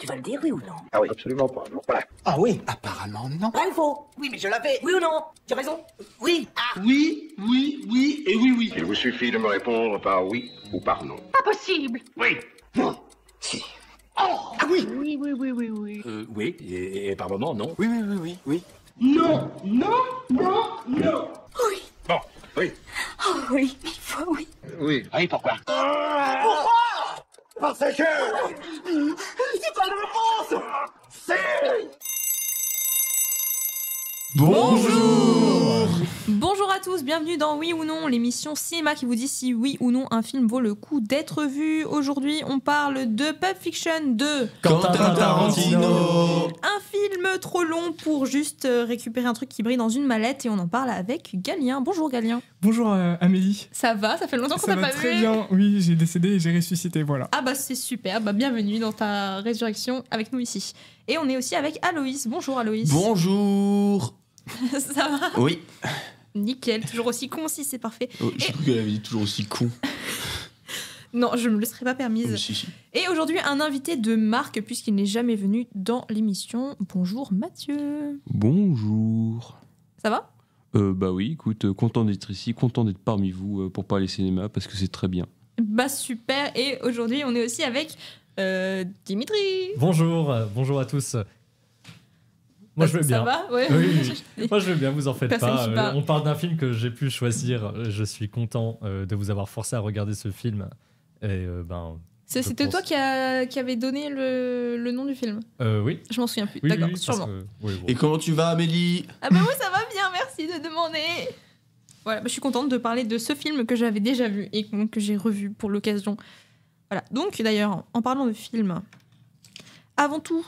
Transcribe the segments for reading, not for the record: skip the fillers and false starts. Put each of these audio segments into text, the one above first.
Tu vas le dire, oui ou non? Ah oui, absolument pas, non. Voilà. Ah oui? Apparemment, non. Vrai ou faux? Oui, mais je l'avais. Oui ou non? Tu as raison? Oui. Ah. Oui, oui et oui. Il vous suffit de me répondre par oui ou par non. Pas possible. Oui. Non. Si. Oh. Ah oui. Oui. Oui, et par moment, non. Oui. Non. Oui. Bon, oui. Oh oui, il faut, oui. Oui. Ah oui, pourquoi? Parce que... C'est pas une réponse. C'est... Bonjour à tous, bienvenue dans Oui ou Non, l'émission cinéma qui vous dit si oui ou non un film vaut le coup d'être vu. Aujourd'hui, on parle de Pulp Fiction de Quentin Tarantino. Un film trop long pour juste récupérer un truc qui brille dans une mallette et on en parle avec Galien. Bonjour Galien. Bonjour Amélie. Ça va? Ça fait longtemps qu'on Ça t'a va pas très vu. bien. Oui, j'ai décédé et j'ai ressuscité, voilà. Ah bah c'est super, bah bienvenue dans ta résurrection avec nous ici. Et on est aussi avec Aloïs. Bonjour Aloïs. Bonjour. Ça va? Oui. Nickel, toujours aussi concis, c'est parfait. Oh, j'ai cru qu'elle avait dit toujours aussi con. Non, je me le serais pas permise. Si. Et aujourd'hui, un invité de marque, puisqu'il n'est jamais venu dans l'émission. Bonjour Mathieu. Bonjour. Ça va? Bah oui, écoute, content d'être ici, content d'être parmi vous pour parler cinéma parce que c'est très bien. Bah super. Et aujourd'hui, on est aussi avec Dimitri. Bonjour à tous. Moi je vais bien. Ça va? Ouais. Oui. Moi je vais bien, vous en faites Personne pas. qui parle. On parle d'un film que j'ai pu choisir. Je suis content de vous avoir forcé à regarder ce film. Et C'était toi qui avait donné le nom du film? Oui. Je m'en souviens plus. Oui, D'accord, oui, sûrement. parce que- oui, bon. Et comment tu vas, Amélie? Ah bah oui, ça va bien, merci de demander. Voilà, bah, je suis contente de parler de ce film que j'avais déjà vu et que j'ai revu pour l'occasion. Voilà, donc d'ailleurs, en parlant de film, avant tout,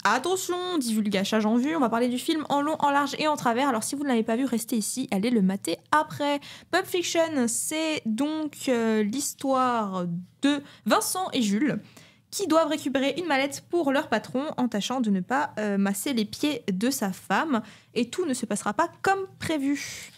attention, divulgachage en vue, on va parler du film en long, en large et en travers. Alors si vous ne l'avez pas vu, restez ici, allez le mater après. Pulp Fiction, c'est donc l'histoire de Vincent et Jules qui doivent récupérer une mallette pour leur patron en tâchant de ne pas masser les pieds de sa femme. Et tout ne se passera pas comme prévu.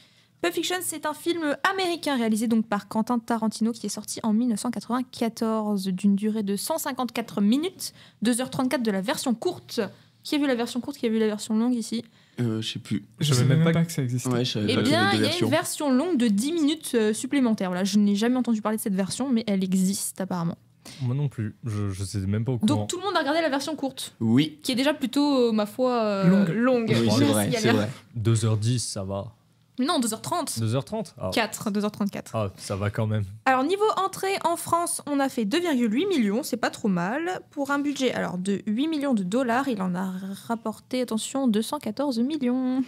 Pulp Fiction, c'est un film américain réalisé donc par Quentin Tarantino qui est sorti en 1994 d'une durée de 154 minutes, 2h34 de la version courte. Qui a vu la version courte, qui a vu la version longue ici? Je sais plus. Je savais même pas que ça existait. Ouais, je savais Eh pas qu'il y bien, avait il deux y a une versions. version longue de 10 minutes supplémentaires. Voilà, je n'ai jamais entendu parler de cette version, mais elle existe apparemment. Moi non plus. Je sais même pas au courant. Donc tout le monde a regardé la version courte, Oui. qui est déjà plutôt, ma foi, longue. Oui, c'est Merci, vrai, c'est Galien. vrai. 2h10, ça va. Non, 2h30. 2h30 ah. 2h34. Ah, ça va quand même. Alors, niveau entrée en France, on a fait 2,8 millions, c'est pas trop mal. Pour un budget de 8 millions de dollars, il en a rapporté, attention, 214 millions.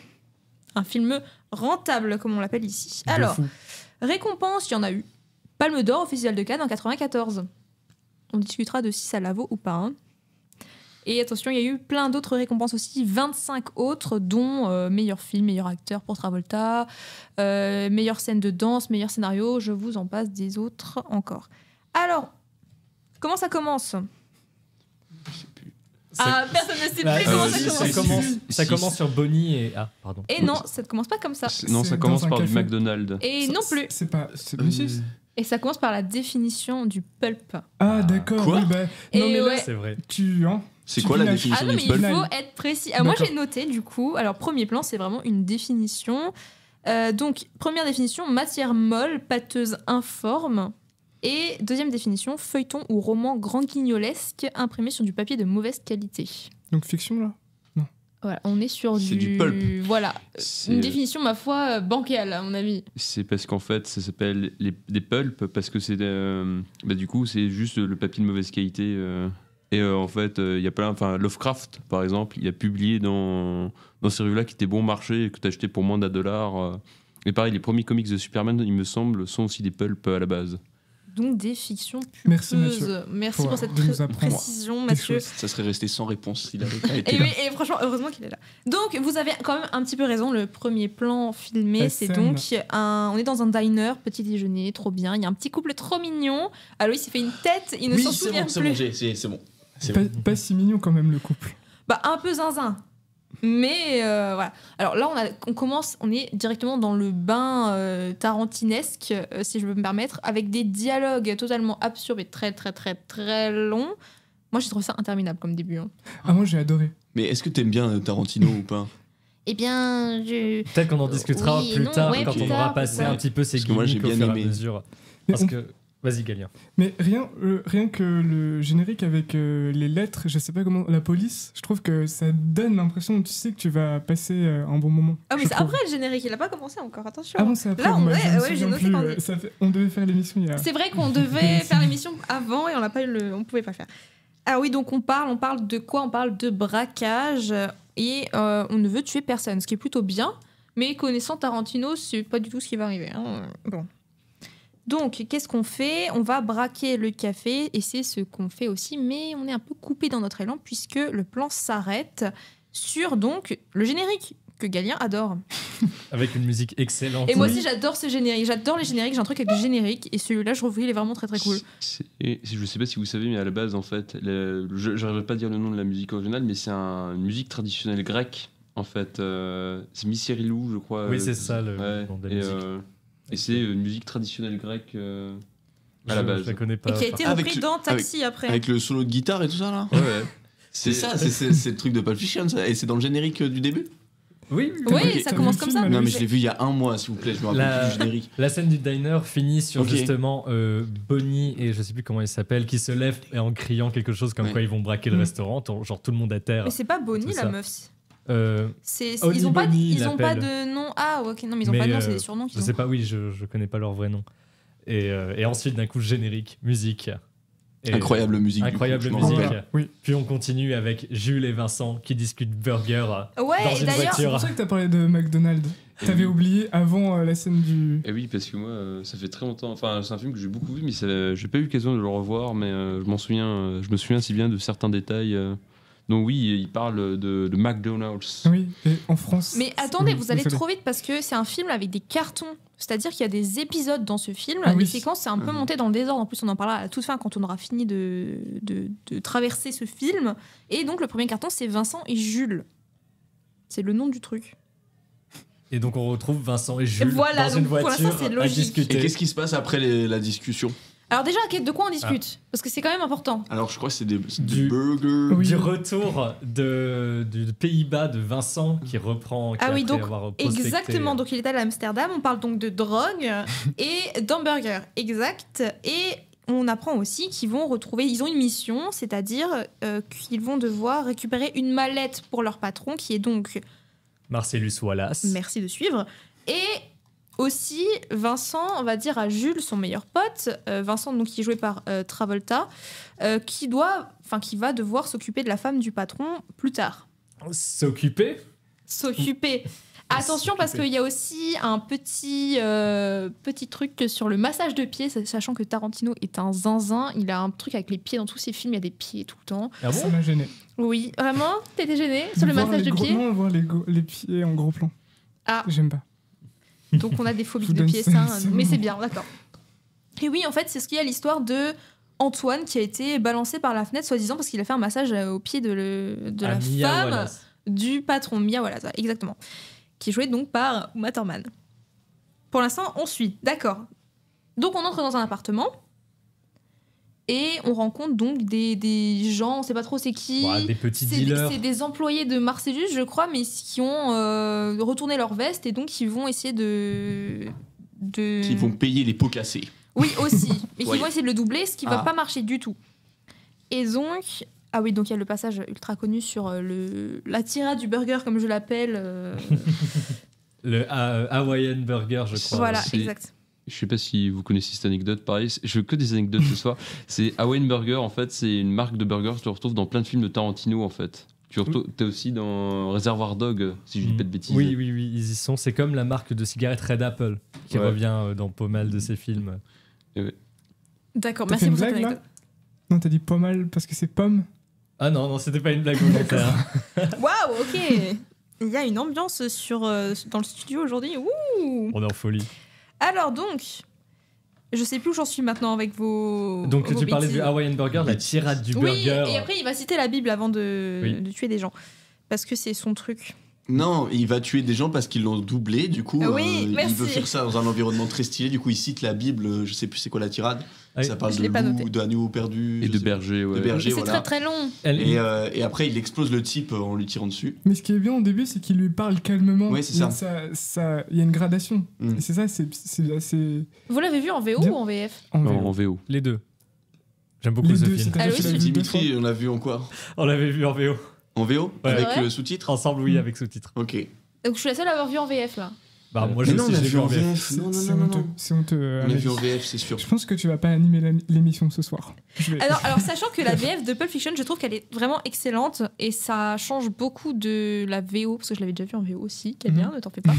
Un film rentable, comme on l'appelle ici. De Alors, fou. récompense, il y en a eu. Palme d'or au Festival de Cannes en 94. On discutera de si ça la vaut ou pas. Hein. Et attention, il y a eu plein d'autres récompenses aussi, 25 autres, dont meilleur film, meilleur acteur pour Travolta, meilleure scène de danse, meilleur scénario, je vous en passe des autres encore. Alors, comment ça commence? Ah, personne ne sait plus comment ça commence. Ça commence sur Bonnie et... Ah, pardon. Et non, ça ne commence pas comme ça. Non, C'est ça commence dans un par du café. McDonald's. Et non plus. C'est pas... C'est Lucis Et ça commence par la définition du pulp. Ah, d'accord. Quoi Oui, bah... Et Non, mais là, ouais. C'est vrai. tu... Hein, C'est tu quoi la finis à- définition Ah non, du mais il pulp? faut être précis. Alors moi, D'accord. j'ai noté, du coup. Alors, premier plan, c'est vraiment une définition. Donc, première définition, matière molle, pâteuse, informe. Et deuxième définition, feuilleton ou roman grand guignolesque imprimé sur du papier de mauvaise qualité. Donc fiction, là? Voilà, on est sur C'est du pulp. Voilà, C'est- une définition, ma foi, bancale, à mon avis. C'est parce qu'en fait, ça s'appelle des pulps parce que c'est du coup c'est juste le papier de mauvaise qualité. En fait, il y a plein. Enfin, Lovecraft, par exemple, il a publié dans ces revues-là qui étaient bon marché et que tu achetais pour moins d'$. Et pareil, les premiers comics de Superman, il me semble, sont aussi des pulps à la base. Donc des fictions pulpeuses. Merci, Mathieu, Merci pour cette de nous apprendre précision, des Mathieu. choses. Ça serait resté sans réponse s'il avait pas été Et là. oui, et franchement, heureusement qu'il est là. Donc, vous avez quand même un petit peu raison. Le premier plan filmé, La c'est scène. donc on est dans un diner, petit déjeuner, trop bien. Il y a un petit couple trop mignon. Aloïs, il fait une tête, il ne Oui, s'en c'est souvient bon, c'est plus. bon, c'est bon. C'est Pas, bon. pas si mignon quand même, le couple. Bah, un peu zinzin. Mais voilà. Alors là, on est directement dans le bain tarantinesque, si je peux me permettre, avec des dialogues totalement absurdes et très très très très longs. Moi, j'ai trouvé ça interminable comme début. Hein. Ah, moi j'ai adoré. Mais est-ce que t'aimes bien Tarantino ou pas? Eh bien, je... Peut-être qu'on en discutera oui, plus non, tard ouais, quand plus on aura tard, passé ouais. un petit peu ces Parce que moi, j'ai gimmicks au bien fur et à aimé. mesure. Mais Parce on- que... Vas-y, Galien. Mais rien que le générique avec les lettres, je sais pas comment, la police, je trouve que ça donne l'impression, tu sais que tu vas passer un bon moment. Ah, mais je c'est trouve. après le générique, il a pas commencé encore, attention. Ah bon, c'est après. Là, bon, bah, ouais, je me ouais, j'ai souviens noté plus, quand même. on devait faire l'émission il y a. C'est vrai qu'on devait faire l'émission avant et on n'a pas eu on pouvait pas le faire. Ah oui, donc on parle de quoi? On parle de braquage et on ne veut tuer personne, ce qui est plutôt bien. Mais connaissant Tarantino, c'est pas du tout ce qui va arriver. Hein. Bon. Donc, qu'est-ce qu'on fait? On va braquer le café et c'est ce qu'on fait aussi, mais on est un peu coupé dans notre élan puisque le plan s'arrête sur donc le générique que Galien adore. Avec une musique excellente. Et moi aussi, j'adore ce générique. J'adore les génériques. J'ai un truc avec le générique et celui-là, je trouve qu'il est vraiment très très cool. Je sais pas si vous savez, mais à la base, en fait, j'arriverai pas à dire le nom de la musique originale, mais c'est une musique traditionnelle grecque. En fait, c'est Miserilou, je crois. Oui, c'est ça le ouais, nom de la musique. et c'est une musique traditionnelle grecque à la base. Je la connais pas. Et qui a été Avec repris le- dans Taxi après. Avec le solo de guitare et tout ça là? Ouais, ouais. C'est ça, c'est le truc de Pulp Fiction ça. Et c'est dans le générique du début? Oui, Oui, Ok, ça t'as commence vu comme le ça. film, Non mais oui. je l'ai vu il y a un mois s'il vous plaît, je me rappelle plus du générique. La scène du diner finit sur Ok. justement Bonnie et je sais plus comment il s'appelle qui se lèvent et en criant quelque chose comme Ouais. quoi ils vont braquer le Mm. restaurant, genre tout le monde à terre. Mais c'est pas Bonnie C'est la ça. meuf. Honey Ils ont pas, Bonnie, ils ont pas l'appelle. de nom. Ah ok, non mais ils ont Mais, pas de nom, c'est des surnoms Je qu'ils sais ont. pas, oui, je connais pas leur vrai nom. Et ensuite d'un coup générique, musique. Et- Incroyable musique. Incroyable du coup, je m'en musique. rappelle. Oui. Puis on continue avec Jules et Vincent qui discutent burger Ouais, dans et une d'ailleurs, C'est voiture. pour ça que t'as parlé de McDonald's. Et T'avais oui. oublié avant la scène du. Et oui, parce que moi, ça fait très longtemps. Enfin, c'est un film que j'ai beaucoup vu, mais j'ai pas eu l'occasion de le revoir. Mais je me souviens si bien de certains détails. Donc oui, il parle de McDonald's. Oui, et en France. Mais attendez, Oui, vous allez désolé. trop vite parce que c'est un film avec des cartons. C'est-à-dire qu'il y a des épisodes dans ce film. Ah les oui. séquences, c'est un peu monté dans le désordre. En plus, on en parlera à la toute fin quand on aura fini de traverser ce film. Et donc, le premier carton, c'est Vincent et Jules. C'est le nom du truc. Et donc on retrouve Vincent et Jules Voilà, dans une donc pour l'instant, voiture c'est à logique. Et discuter. qu'est-ce qui se passe après la discussion? Alors déjà, de quoi on discute? Parce que c'est quand même important. Alors je crois que c'est des Du- burgers. Oui. Du retour du Pays-Bas de Vincent qui reprend Ah oui, après donc, avoir prospecté. Exactement, donc il est allé à Amsterdam, on parle donc de drogue et d'hamburger, exact. Et on apprend aussi qu'ils vont retrouver, ils ont une mission, c'est-à-dire qu'ils vont devoir récupérer une mallette pour leur patron, qui est donc, Marcellus Wallace. merci de suivre, et aussi Vincent, on va dire à Jules, son meilleur pote, Vincent donc qui est joué par Travolta, qui va devoir s'occuper de la femme du patron plus tard. S'occuper. S'occuper. Attention parce qu'il y a aussi un petit truc sur le massage de pieds, sachant que Tarantino est un zinzin, il a un truc avec les pieds dans tous ses films, il y a des pieds tout le temps. Ah Ça bon m'a gêné. Oui, vraiment? T'étais gêné sur le Voir massage les de gros- pieds? Non, voir les pieds en gros plan. Ah. J'aime pas. Donc on a des phobies Je vous de donne pieds, ça, ça, c'est mais bon. c'est bien, d'accord. Et oui, en fait, c'est ce qu'il y a l'histoire de Antoine qui a été balancé par la fenêtre, soi-disant parce qu'il a fait un massage au pied de la Mia femme Wallace. du patron, Mia Wallace, exactement. Qui est jouée donc par Uma Thurman. Pour l'instant, on suit, d'accord. Donc on entre dans un appartement et on rencontre donc des gens, on sait pas trop c'est qui. Ouais, des petits C'est dealers. c'est des employés de Marcellus, je crois, mais qui ont retourné leur veste et donc qui vont essayer de... Qui vont payer les pots cassés. Oui, aussi. Et qui Ouais. vont essayer de le doubler, ce qui va Ah. pas marcher du tout. Et donc... Ah oui, donc il y a le passage ultra connu sur la tirade du burger, comme je l'appelle. Le Hawaiian Burger, je crois. Voilà, c'est- exact. Je sais pas si vous connaissez cette anecdote, pareil, je veux que des anecdotes ce soir. C'est Hawaiian Burger, en fait, c'est une marque de burger que tu retrouves dans plein de films de Tarantino, en fait. T'es aussi dans Reservoir Dog, si je dis pas de bêtises. Oui, oui, oui, ils y sont. C'est comme la marque de cigarettes Red Apple qui Ouais. revient dans pas mal de ses films. D'accord, T'as merci fait une pour cette blague là? anecdote. Non, t'as dit pas mal parce que c'est pomme. Ah non, non, c'était pas une blague volontaire. Waouh, ok. Il y a une ambiance dans le studio aujourd'hui. Ouh. On est en folie. Alors donc, je sais plus où j'en suis maintenant avec vos. Donc vos tu parlais du bêtises. Hawaiian Burger, la tirade du Oui, burger. et après il va citer la Bible avant de Oui. tuer des gens. Parce que c'est son truc. Non, il va tuer des gens parce qu'ils l'ont doublé, du coup, Oui, il merci. veut faire ça dans un environnement très stylé, du coup il cite la Bible, je sais plus c'est quoi la tirade, Ah, ça parle je de l'ai pas noté. loup, d'agneau perdu, Et je de sais berger, ouais. de berger, Et c'est voilà. très très long. Et après il explose le type en lui tirant dessus. Mais ce qui est bien au début, c'est qu'il lui parle calmement. Ouais, c'est Il y a ça. il y a une gradation. Mm. Et c'est ça, c'est assez. Vous l'avez vu en VO Bien. ou en VF? En Non, VO. en VO. Les deux. J'aime beaucoup Les ce deux, film. c'est-à-dire Ah qu'il oui, a vu deux fois. Dimitri, on l'a vu en quoi? On l'avait vu en VO. En VO? Ouais. Avec Ouais. le sous-titre? Ensemble, oui, avec sous-titres. Ok. Donc je suis la seule à avoir vu en VF là. Bah, moi, Mais je non, sais, on a je l'ai vu vu en en VF. VF. C'est Non, non, c'est non, non, honteux. non. C'est honteux. On a Amélie. vu en VF, c'est sûr. Je pense que tu vas pas animer l'émission ce soir. Je vais- Alors sachant que la VF de Pulp Fiction, je trouve qu'elle est vraiment excellente et ça change beaucoup de la VO, parce que je l'avais déjà vu en VO aussi, qui est bien, ne t'en fais pas.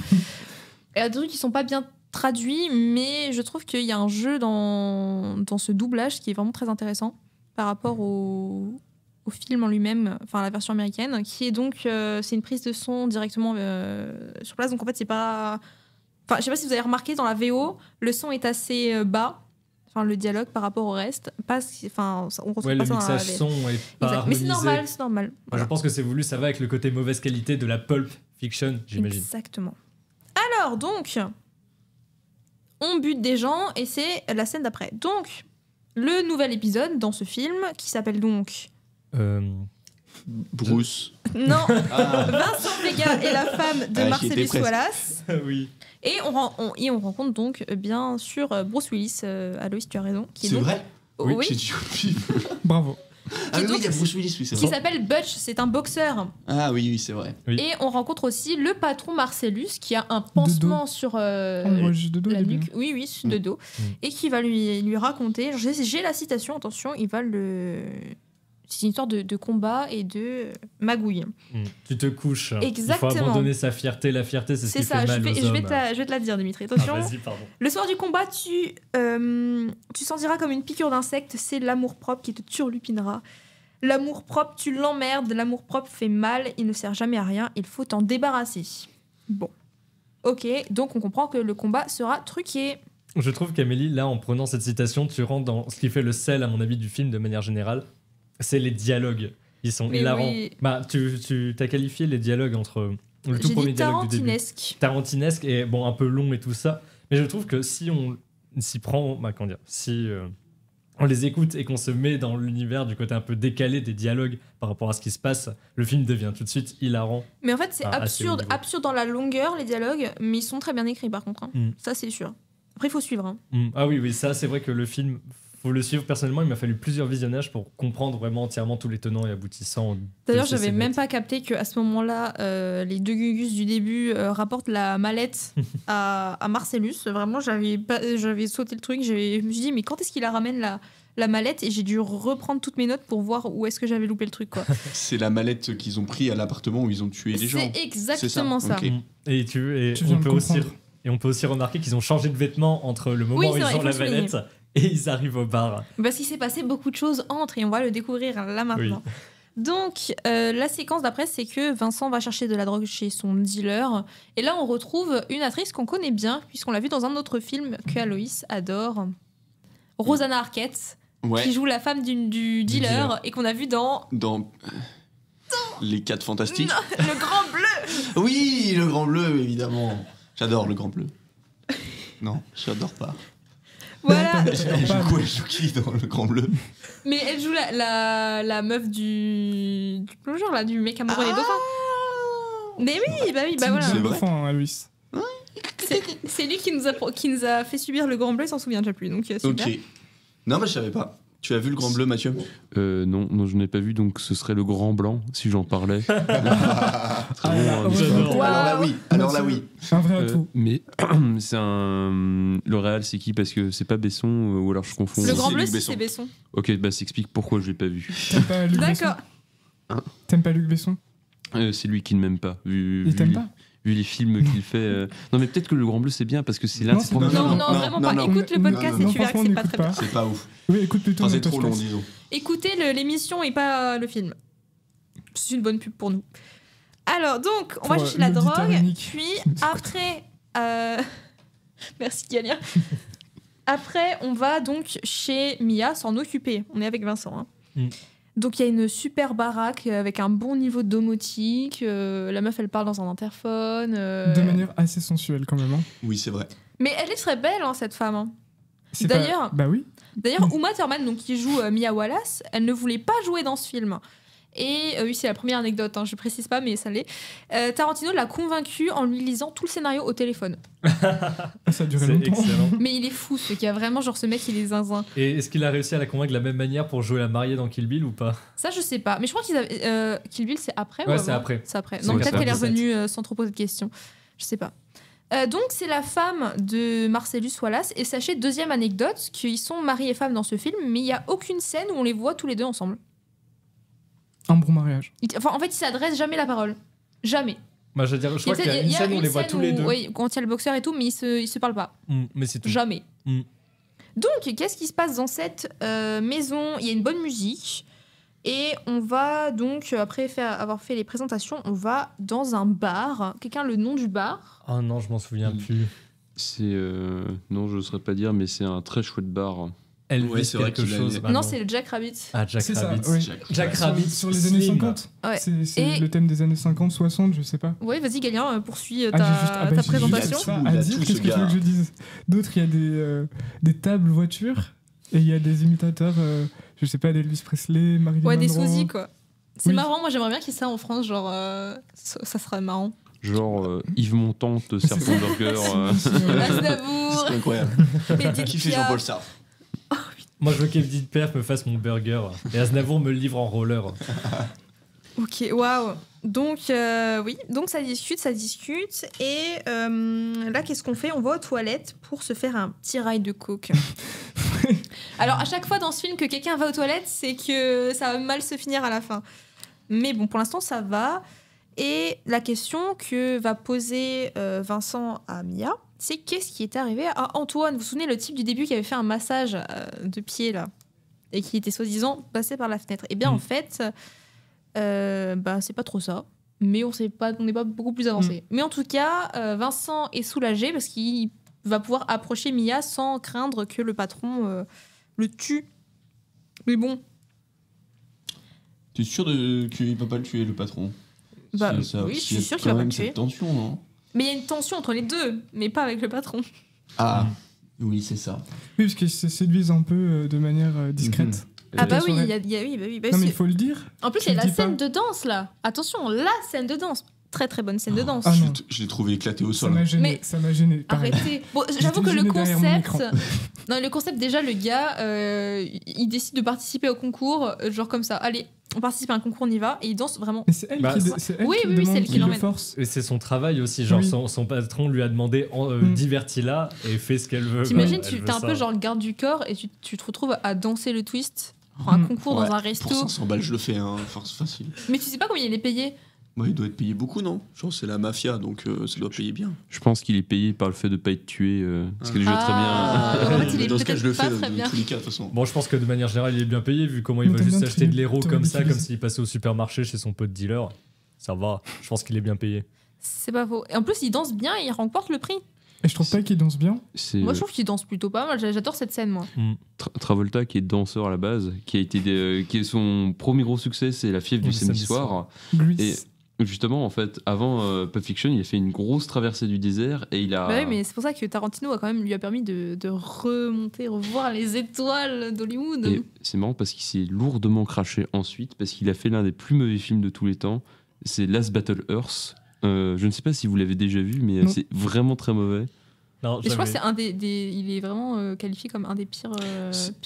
Il y a des trucs qui sont pas bien traduits, mais je trouve qu'il y a un jeu dans ce doublage qui est vraiment très intéressant par rapport au film en lui-même, enfin la version américaine, qui est donc, c'est une prise de son directement sur place, donc en fait c'est pas... Enfin, je sais pas si vous avez remarqué, dans la VO, le son est assez bas, enfin le dialogue par rapport au reste, enfin on retrouve Ouais, pas le ça dans la mixage VF. son est pas Exact. Mais c'est harmonisé. normal, c'est normal. Moi, Voilà. je pense que c'est voulu, ça va avec le côté mauvaise qualité de la Pulp Fiction, j'imagine. Exactement. Alors, donc, on bute des gens et c'est la scène d'après. Donc, le nouvel épisode dans ce film qui s'appelle donc... Bruce. Non, Ah, Vincent Vega et la femme de Ah, j'y Marcellus étais presque. Wallace. oui. Et on rencontre donc, bien sûr, Bruce Willis. Aloïs, tu as raison. Qui est c'est donc- vrai? Oui. J'ai dit au pif. Bravo. Ah oui, donc- il y a Bruce Willis, oui, c'est Qui vrai. s'appelle Butch, c'est un boxeur. Ah oui, c'est vrai. Oui. Et on rencontre aussi le patron Marcellus qui a un pansement sur On voit juste de dos. la au début. nuque, oui, de dos, et qui va lui raconter, j'ai la citation, attention, il va c'est une histoire de combat et de magouille. Tu te couches. Il Exactement. faut abandonner sa fierté. La fierté, c'est ce C'est qui ça, fait je mal vais, aux je, vais hommes. te je vais te la dire, Dimitri, Ah, attention. vas-y, pardon. Le soir du combat, tu sentiras comme une piqûre d'insecte, c'est l'amour-propre qui te turlupinera. L'amour-propre, tu l'emmerdes, l'amour-propre fait mal, il ne sert jamais à rien, il faut t'en débarrasser. Bon. Ok, donc on comprend que le combat sera truqué. Je trouve qu'Amélie, là, en prenant cette citation, tu rentres dans ce qui fait le sel, à mon avis, du film de manière générale. C'est les dialogues. Ils sont Mais hilarants. oui. Bah, tu t'as qualifié les dialogues entre le tout J'ai premier dit dialogue du début. tarantinesque. Tarantinesque et bon, un peu long et tout ça. Mais je trouve que si on s'y prend, bah, comment dire, si on les écoute et qu'on se met dans l'univers du côté un peu décalé des dialogues par rapport à ce qui se passe, le film devient tout de suite hilarant. Mais en fait, c'est Ah, assez haut absurde, niveau. absurde dans la longueur, les dialogues, mais ils sont très bien écrits par contre. Hein. Mm. Ça, c'est sûr. Après, il faut suivre. Hein. Ah oui, ça c'est vrai que le film, faut le suivre. Personnellement, il m'a fallu plusieurs visionnages pour comprendre vraiment entièrement tous les tenants et aboutissants. D'ailleurs, de ces j'avais même scénettes. pas capté qu'à ce moment-là, les deux Gugus du début rapportent la mallette à Marcellus. Vraiment, j'avais sauté le truc. Je me suis dit, mais quand est-ce qu'il la ramène la mallette? Et j'ai dû reprendre toutes mes notes pour voir où est-ce que j'avais loupé le truc. Quoi. C'est la mallette qu'ils ont pris à l'appartement où ils ont tué les gens. C'est exactement ça. Ok. Et Tu viens on peut aussi remarquer qu'ils ont changé de vêtements entre le moment Oui, où c'est ils vrai, ont il faut la le souligner. mallette et ils arrivent au bar. Parce qu'il s'est passé beaucoup de choses entre et on va le découvrir là maintenant. Donc, la séquence d'après, c'est que Vincent va chercher de la drogue chez son dealer. Et là, on retrouve une actrice qu'on connaît bien, puisqu'on l'a vue dans un autre film que Aloïs adore. Rosanna Arquette, Ouais, qui joue la femme du dealer, dealer. et qu'on a vu dans dans Les 4 Fantastiques. Le Grand Bleu. Oui, le Grand Bleu, évidemment. J'adore le Grand Bleu. Non, j'adore pas. Voilà. Elle joue quoi, elle joue qui dans le Grand Bleu? Mais elle joue la meuf du plongeur, là, du mec amoureux des dauphins. Mais oui, bah voilà. C'est vrai. Enfant, hein, Louis. C'est lui qui nous a fait subir le Grand Bleu, il s'en souvient déjà plus, donc super. Ok. Non, mais je savais pas. Tu as vu le Grand Bleu, Mathieu? Non, je n'ai pas vu, donc ce serait le Grand Blanc si j'en parlais. Très bon, hein, ouais. J'adore. Wow. Alors là, oui. C'est un vrai atout. mais c'est un. Le Real, c'est qui? Parce que c'est pas Besson ou alors je confonds. Le Si, Grand c'est Bleu, Luc si Besson. c'est Besson. Ok, bah ça explique pourquoi je l'ai pas vu. T'aimes pas Luc Besson? D'accord. T'aimes pas Luc Besson? C'est lui qui ne m'aime pas. Il t'aime pas? Vu les films qu'il fait. Non, mais peut-être que le Grand Bleu c'est bien parce que c'est l'un Non, de ses c'est premiers pas films. Non, vraiment pas. non. Écoute le podcast et Non, tu verras que franchement, c'est pas n'écoute très bien. C'est pas ouf. Oui, écoute plutôt. Enfin, c'est notre trop long, podcast. disons. Écoutez l'émission et pas le film. C'est une bonne pub pour nous. Alors, donc, on va Pour, chercher la l'auditeur drogue, unique. puis après... Merci, Galia. Après, on va donc chez Mia s'en occuper. On est avec Vincent. Hein. Donc il y a une super baraque avec un bon niveau de domotique. La meuf, elle parle dans un interphone. De manière assez sensuelle quand même. Hein. Oui, c'est vrai. Mais elle est très belle, hein, cette femme. Hein. C'est D'ailleurs- pas- Bah oui. D'ailleurs, Uma Thurman, donc, qui joue Mia Wallace, elle ne voulait pas jouer dans ce film. Et oui, c'est la première anecdote, hein, je précise pas, mais ça l'est. Tarantino l'a convaincue en lui lisant tout le scénario au téléphone. Ah, ça a duré C'est longtemps. excellent. Mais il est fou, ce qui a vraiment, genre, ce mec, il est zinzin. Et est-ce qu'il a réussi à la convaincre de la même manière pour jouer la mariée dans Kill Bill ou pas? Ça, je sais pas. Mais je crois qu'ils avaient. Kill Bill, c'est après ou Ouais, avant c'est après. C'est après. C'est Non, peut-être qu'elle est 97. revenue sans trop poser de questions. Je sais pas. Donc, c'est la femme de Marcellus Wallace. Et sachez, deuxième anecdote, qu'ils sont mari et femme dans ce film, mais il n'y a aucune scène où on les voit tous les deux ensemble. Un bon mariage. Enfin, en fait, ils s'adressent jamais la parole. Jamais. Bah, je veux dire, je crois qu'il y a une scène où on les voit tous les deux. Oui, quand il y a le boxeur et tout, mais ils se parlent pas. Mais c'est tout. Jamais. Mm. Donc, qu'est-ce qui se passe dans cette maison? Il y a une bonne musique. Et on va donc, après avoir fait les présentations, on va dans un bar. Quelqu'un a le nom du bar? Oh non, je m'en souviens plus. C'est. Non, je ne saurais pas dire, mais c'est un très chouette bar. Elvis, Ouais, c'est vrai quelque qu'il a chose. les- Ah Non, c'est le Jack Rabbit. Ah, Jack C'est ça, Rabbit. oui. Jack Rabbit. Sur les années Slim. 50. Ouais. C'est Et- le thème des années 50, 60, je sais pas. Oui, vas-y, Galien, poursuis Ah, j'ai juste- ta ah bah, j'ai présentation. juste ça Il à a dire, tout, qu'est-ce ce que tu veux gars. que je dise? D'autres, il y a des tables voitures et il y a des imitateurs, je sais pas, d'Elvis Presley, Marilyn Ouais, des Monroe. sosies, quoi. C'est Oui. marrant, moi j'aimerais bien qu'il y ait ça en France, genre, ça serait marrant. Genre Yves Montand, C'est Serpent ça. Burger. Aznavour, C'est incroyable. Edith Qui fait Piaf. Jean-Paul Sartre? Moi, je veux qu'Edith Piaf me fasse mon burger. Et Aznavour me le livre en roller. Ok, waouh. Donc, oui, donc ça discute. Et là, qu'est-ce qu'on fait? On va aux toilettes pour se faire un petit rail de coke. Alors, à chaque fois dans ce film que quelqu'un va aux toilettes, c'est que ça va mal se finir à la fin. Mais bon, pour l'instant, ça va. Et la question que va poser Vincent à Mia, c'est qu'est-ce qui est arrivé à Antoine? Vous vous souvenez, le type du début qui avait fait un massage de pied, là, et qui était soi-disant passé par la fenêtre. Eh bien, en fait, c'est pas trop ça. Mais on n'est pas beaucoup plus avancé. Mais en tout cas, Vincent est soulagé parce qu'il va pouvoir approcher Mia sans craindre que le patron le tue. Mais bon, T'es sûr qu'il va pas le tuer, le patron? bah, C'est ça, oui, je parce suis qu'il y a sûre qu'il quand va pas même le tuer. cette tension, non? Mais il y a une tension entre les deux, mais pas avec le patron. Ah, oui, c'est ça. Oui, parce qu'ils se séduisent un peu de manière discrète. Ah bah la oui, soirée. oui, bah Non, mais c'est- il faut le dire. En plus, tu il y a le la dis pas. scène de danse, là. Attention, la scène de danse. Très très bonne scène de danse. Ah non, Je l'ai trouvé éclaté au ça sol. m'a gêné. Mais- Ça m'a gêné. pareil. Arrêtez. Bon, J'étais j'avoue que le gêné derrière mon concept. écran. Non, le concept, déjà, le gars, il décide de participer au concours, genre comme ça. Allez, on participe à un concours, on y va. Et il danse vraiment. Mais c'est elle Bah, qui, c'est- c'est elle Oui, qui oui, oui, demande c'est elle qui le l'emmène. force. Et c'est son travail aussi. Genre, Oui. son patron lui a demandé divertis-la et fais ce qu'elle veut. T'imagines, Elle tu veut t'es un ça. peu genre le garde du corps et tu te retrouves à danser le twist pour un concours Ouais, dans un Pour resto. 500 balles, je le fais, hein, force facile. Mais tu sais pas combien il est payé. Ouais, il doit être payé beaucoup, non? Genre, c'est la mafia, donc ça doit payer bien. Je pense qu'il est payé par le fait de pas être tué, ce qui est déjà très bien. Ah, en fait, il est Dans ce cas, peut-être je le pas fais très dans bien. tous les cas, de toute façon. Bon, je pense que de manière générale, il est bien payé vu comment il Mais va t'aimes juste bien acheter de l'héros te comme ça, ridiculiser. comme s'il passait au supermarché chez son pote dealer. Ça va. Je pense qu'il est bien payé. C'est pas faux. Et en plus, il danse bien et il remporte le prix. Et je trouve pas qu'il danse bien. C'est Moi, je trouve qu'il danse plutôt pas mal. J'adore cette scène, moi. Travolta qui est danseur à la base, qui est son premier gros succès, c'est La fièvre du Du samedi samedi soir. Grease. Et justement, en fait, avant Pulp Fiction, il a fait une grosse traversée du désert et il a. Bah oui, mais c'est pour ça que Tarantino a quand même lui a permis de revoir les étoiles d'Hollywood. Et c'est marrant parce qu'il s'est lourdement craché ensuite parce qu'il a fait l'un des plus mauvais films de tous les temps. C'est Last Battle Earth. Je ne sais pas si vous l'avez déjà vu, mais Non. c'est vraiment très mauvais. Non, Et je crois que jamais. c'est un il est vraiment qualifié comme un des pires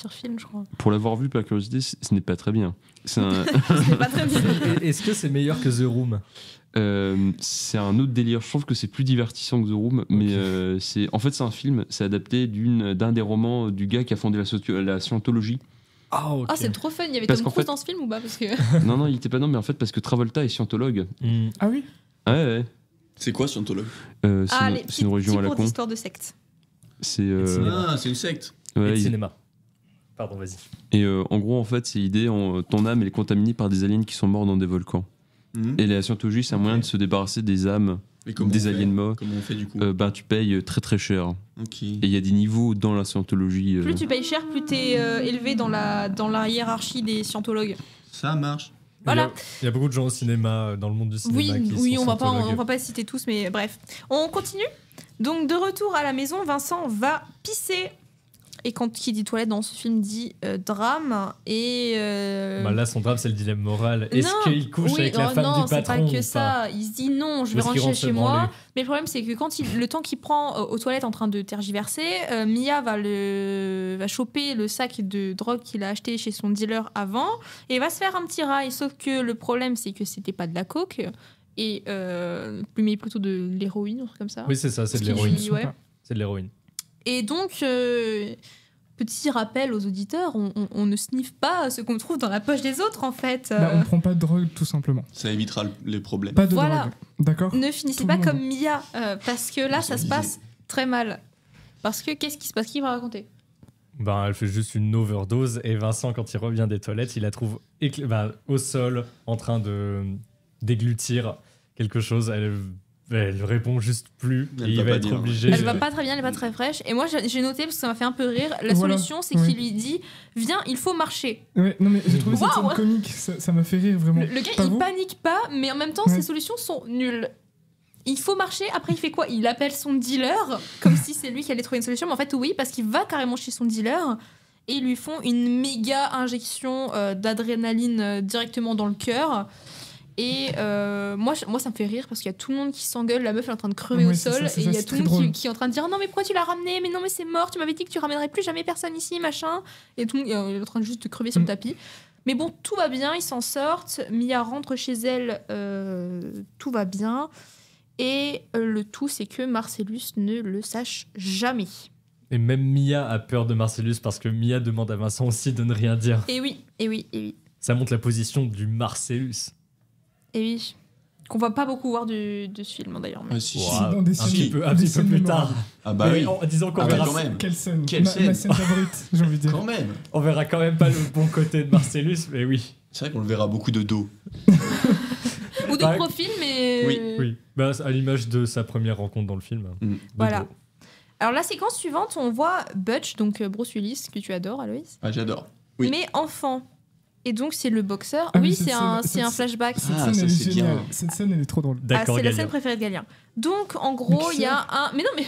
films, je crois. Pour l'avoir vu par curiosité, ce n'est pas très bien. C'est un, C'est pas très bien. Et Est-ce que c'est meilleur que The Room? c'est un autre délire. Je trouve que c'est plus divertissant que The Room, mais c'est un film. C'est adapté d'un des romans du gars qui a fondé la scientologie. Ah, ok. Ah, c'est trop fun. Il y avait Parce Tom qu'en Cruise fait- dans ce film ou pas? Parce que Non, il était pas non, mais en fait parce que Travolta est scientologue. Ah oui. Ouais. C'est quoi, Scientologue? C'est une religion à la cours con. d'histoire de secte. C'est Ah, c'est une secte. Et ouais, de il- cinéma. Pardon, vas-y. et en gros en fait c'est l'idée ton âme elle est contaminée par des aliens qui sont morts dans des volcans. Et la scientologie c'est un moyen de se débarrasser des âmes Et comment des on fait aliens morts. Comment on fait, du coup? Tu payes très très cher. Ok. Et il y a des niveaux dans la scientologie. Plus tu payes cher, plus t'es élevé dans la hiérarchie des scientologues. Ça marche. Voilà. Il y a beaucoup de gens au cinéma, dans le monde du cinéma qui Oui, sont on va scientologues. pas citer tous, mais bref. On continue. Donc, de retour à la maison, Vincent va pisser. Et quand qui dit toilette dans ce film dit drame. Et. Bah là, son drame, c'est le dilemme moral. Est-ce qu'il couche avec la femme non, du patron c'est pas que ou ça. Il se dit non, je vais Parce qu'il rentrer rentre se chez moi. branler. Mais le problème, c'est que le temps qu'il prend aux toilettes en train de tergiverser, Mia va choper le sac de drogue qu'il a acheté chez son dealer avant et va se faire un petit rail. Sauf que le problème, c'est que c'était pas de la coke, et mais plutôt de l'héroïne, ou un truc comme ça. Oui, c'est ça, c'est de Parce qu'il l'héroïne. dit, ouais. C'est de l'héroïne. Et donc, petit rappel aux auditeurs, on ne sniffe pas ce qu'on trouve dans la poche des autres, en fait. Bah, on prend pas de drogue, tout simplement. Ça évitera les problèmes. Pas de Voilà. drogue. D'accord. Ne finissez Tout pas le monde. comme Mia, parce que là, ça se disait. passe très mal. Parce que qu'est-ce qui se passe? Qui va raconter? Ben, elle fait juste une overdose et Vincent, quand il revient des toilettes, il la trouve au sol en train de déglutir quelque chose. Elle répond juste plus Elle et il va va pas être bien. obligé. Elle va pas très bien, elle est pas très fraîche. Et moi, j'ai noté, parce que ça m'a fait un peu rire, la Voilà. solution, c'est Oui. qu'il lui dit viens, il faut marcher. Ouais, non mais j'ai trouvé cette Waouh. scène comique, ça m'a fait rire vraiment. Le gars, Pas il vous panique pas, mais en même temps, Ouais. ses solutions sont nulles. Il faut marcher, après il fait quoi? Il appelle son dealer, comme si c'est lui qui allait trouver une solution. Mais en fait, oui, parce qu'il va carrément chez son dealer et ils lui font une méga injection d'adrénaline directement dans le cœur. Et moi, ça me fait rire parce qu'il y a tout le monde qui s'engueule, la meuf elle est en train de crever Ouais, au c'est sol, ça, c'est et il y ça, a c'est tout le très monde drôle. qui est en train de dire non mais pourquoi tu l'as ramené, mais non mais c'est mort, tu m'avais dit que tu ramènerais plus jamais personne ici, machin. Et tout le monde est en train juste de crever sur le tapis. Mais bon, tout va bien, ils s'en sortent. Mia rentre chez elle, tout va bien. Et le tout, c'est que Marcellus ne le sache jamais. Et même Mia a peur de Marcellus parce que Mia demande à Vincent aussi de ne rien dire. Et oui, et oui, et oui, Ça montre la position du Marcellus. et oui. Qu'on va pas beaucoup voir de ce film d'ailleurs. mais- Ah, si, Wow. si. Dans des Un scènes- petit peu des plus scènes tard. mémorables. Ah bah Mais oui. en disant qu'on Ah bah verra, quand même. Quelle scène, Quelle ma scène. scène favorite, j'ai envie de dire. Quand même. on verra quand même pas le bon côté de Marcellus, mais oui. C'est vrai qu'on le verra beaucoup de dos. Ou de Pareil. profil, mais. Oui, bah, à l'image de sa première rencontre dans le film. Mm. De Voilà. dos. Alors la séquence suivante, on voit Butch, donc Bruce Willis, que tu adores, Aloïs, Ah, j'adore. Oui. mais enfant. Et donc c'est le boxeur. Ah oui, oui, c'est cette un, scène- c'est un cette- flashback. Cette Ah, scène, ça, elle est c'est bien. géniale. Cette scène, elle est trop drôle. Ah, D'accord, c'est la Galien. scène préférée de Galien. Donc en gros, il y a un. Mais non, mais.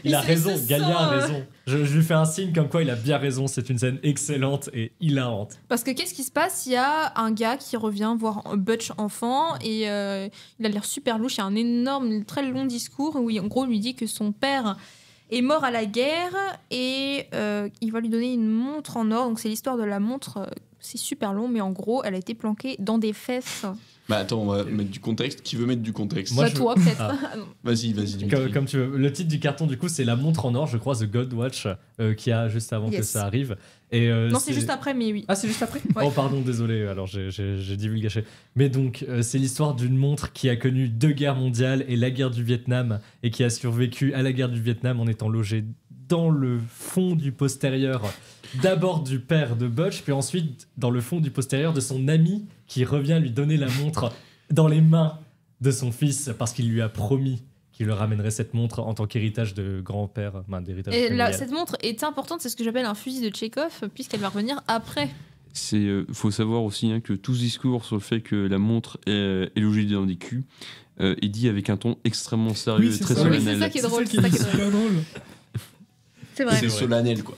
Il a Mais raison, ce sont, Galien a raison. Je lui fais un signe comme quoi il a bien raison. C'est une scène excellente et hilarante. Parce que qu'est-ce qui se passe? Il y a un gars qui revient voir Butch enfant et il a l'air super louche. Il y a un énorme, très long discours où en gros il lui dit que son père est mort à la guerre et il va lui donner une montre en or. Donc c'est l'histoire de la montre. C'est super long, mais en gros, elle a été planquée dans des fesses. Bah attends, on va mettre du contexte. Qui veut mettre du contexte? Moi, Bah, je- toi, peut-être. Ah. Ah, non. Vas-y, Dimitri. Comme tu veux. Le titre du carton, du coup, c'est La montre en or, je crois, The God Watch, qui a juste avant que Yes. ça arrive. Et, Non, c'est juste après, mais oui. Ah, c'est juste après Ouais. Oh, pardon, désolé, alors j'ai divulgaché. Mais donc, c'est l'histoire d'une montre qui a connu 2 guerres mondiales et la guerre du Vietnam, et qui a survécu à la guerre du Vietnam en étant logée dans le fond du postérieur, d'abord du père de Butch, puis ensuite dans le fond du postérieur de son ami, qui revient lui donner la montre dans les mains de son fils, parce qu'il lui a promis qu'il leur ramènerait cette montre en tant qu'héritage de grand-père, d'héritage Et familial. cette montre est importante, c'est ce que j'appelle un fusil de Tchekhov, puisqu'elle va revenir après. Faut savoir aussi que tout ce discours sur le fait que la montre est logée dans des culs est dit avec un ton extrêmement sérieux Oui, et c'est très ça. Oui, solennel. c'est ça qui est drôle. C'est C'est ça qui est super drôle. C'est vrai. C'est vrai. solennel, quoi.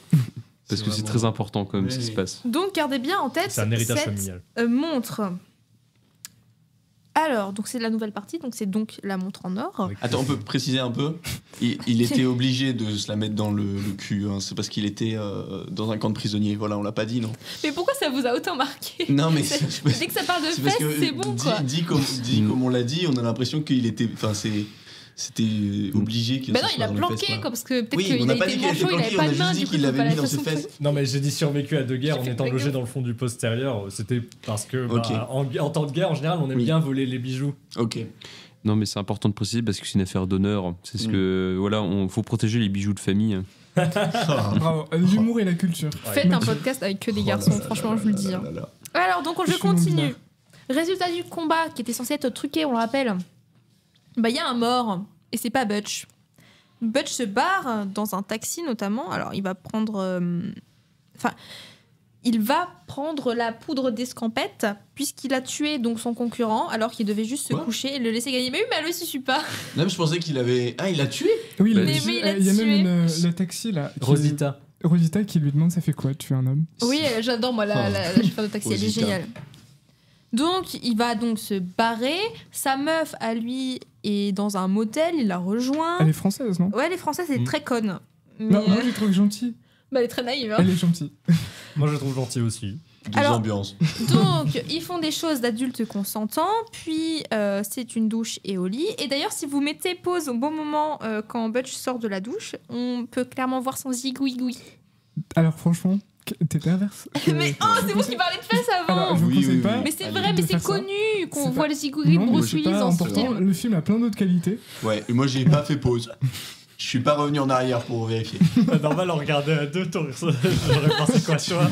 Parce que c'est très important quand même ce qui se passe. Donc gardez bien en tête C'est un héritage cette familial. montre. Alors, donc c'est la nouvelle partie, donc c'est donc la montre en or. Attends, on peut préciser un peu. Il était obligé de se la mettre dans le cul. Hein. C'est parce qu'il était dans un camp de prisonniers. Voilà, on l'a pas dit, non? Mais pourquoi ça vous a autant marqué? Non, mais Dès que ça parle de c'est parce fesses, que c'est bon quoi. dit comme on l'a dit, on a l'impression qu'il était. Enfin, c'était obligé qu'il Bah se non, il soit a dans les planqué, fesses, quoi. parce que peut-être Oui, on qu'il n'a a pas été dit qu'il était manchot, il avait planqué, pas on a de main, juste du dit coup qu'il il l'avait avait mis la dans ses façon de fesses. Non, mais j'ai dit survécu à 2 guerres J'ai en fait étant ma logé gueule. dans le fond du postérieur. C'était parce que bah, Ok. en temps de guerre, en général, on aime Oui. bien voler les bijoux. Ok. Non, mais c'est important de préciser parce que c'est une affaire d'honneur. C'est ce que voilà, faut protéger les bijoux de famille. Bravo. L'humour et la culture. Faites un podcast avec que des garçons, franchement, je vous le dis. hein. Alors, donc Je je suis mon continue. bizarre. Résultat du combat qui était censé être truqué, on le rappelle. Bah, il y a un mort, et c'est pas Butch. Butch se barre dans un taxi notamment. Alors, il va prendre. Enfin, il va prendre la poudre d'escampette puisqu'il a tué donc son concurrent alors qu'il devait juste se Quoi coucher et le laisser gagner. Mais oui, mais Aloïs, il suit pas. Non, mais je pensais qu'il avait. Ah, il l'a tué. Oui, Bah, il, mais oui, il a y a tué. même le taxi là. Rosita. Rosita qui lui demande ça fait quoi de tuer un homme. Oui, j'adore moi la chauffeur de taxi, elle est Rosita. géniale. Donc il va donc se barrer. Sa meuf à lui est dans un motel, il la rejoint. Elle est française, non? Ouais, elle est française, elle est très conne. Mais Non, moi je la trouve gentille. bah, elle est très naïve. Hein. Elle est gentille. Moi, je le trouve gentil aussi. Deux Alors- ambiances. Donc, ils font des choses d'adultes consentants, puis c'est une douche et au lit. Et d'ailleurs, si vous mettez pause au bon moment quand Butch sort de la douche, on peut clairement voir son zigouigoui. Alors franchement, t'es perverse. Mais oh, c'est vous qui parlez de fesses avant. Alors, je vous Oui, conseille oui, pas. oui. Mais c'est Allez, vrai, de mais c'est faire ça. connu qu'on C'est voit pas- le zigouigoui de Non, mais Bruce c'est Willis pas dans ce important. film. Le film a plein d'autres qualités. Ouais, et moi, j'ai pas fait pause. Je suis pas revenu en arrière pour vérifier. Normal, on regardait à deux tours. J'aurais pensé quoi, tu vois.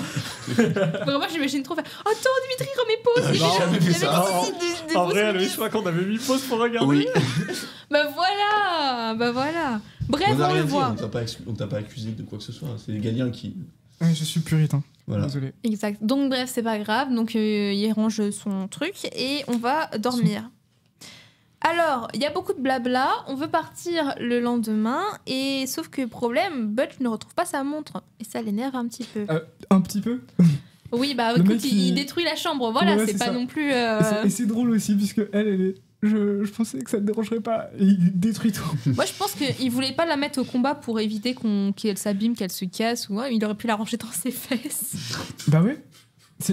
Vraiment, j'imagine trop faire. Oh, attends, Dimitri, remets pause. J'ai jamais fait ça. En vrai, Aloïs, je crois qu'on avait mis pause pour regarder. Oui. Bah voilà. Bref, On a on le rien dit, voit. on t'a pas accusé de quoi que ce soit. C'est Galien qui. Ouais, je suis puritain. Voilà. Désolé. Exact. Donc bref, c'est pas grave. Donc il range son truc et on va dormir. Alors, il y a beaucoup de blabla. On veut partir le lendemain et sauf que problème, Butch ne retrouve pas sa montre et ça l'énerve un petit peu. Un petit peu. Oui, bah le écoute, mec, il il- détruit la chambre. Voilà, Ouais, c'est c'est pas ça. non plus. Et c'est drôle aussi, puisque elle est. Je pensais que ça te dérangerait pas. Et il détruit tout. Moi, je pense qu'il voulait pas la mettre au combat pour éviter qu'elle s'abîme, qu'elle se casse. Ou il aurait pu la ranger dans ses fesses. Bah ouais.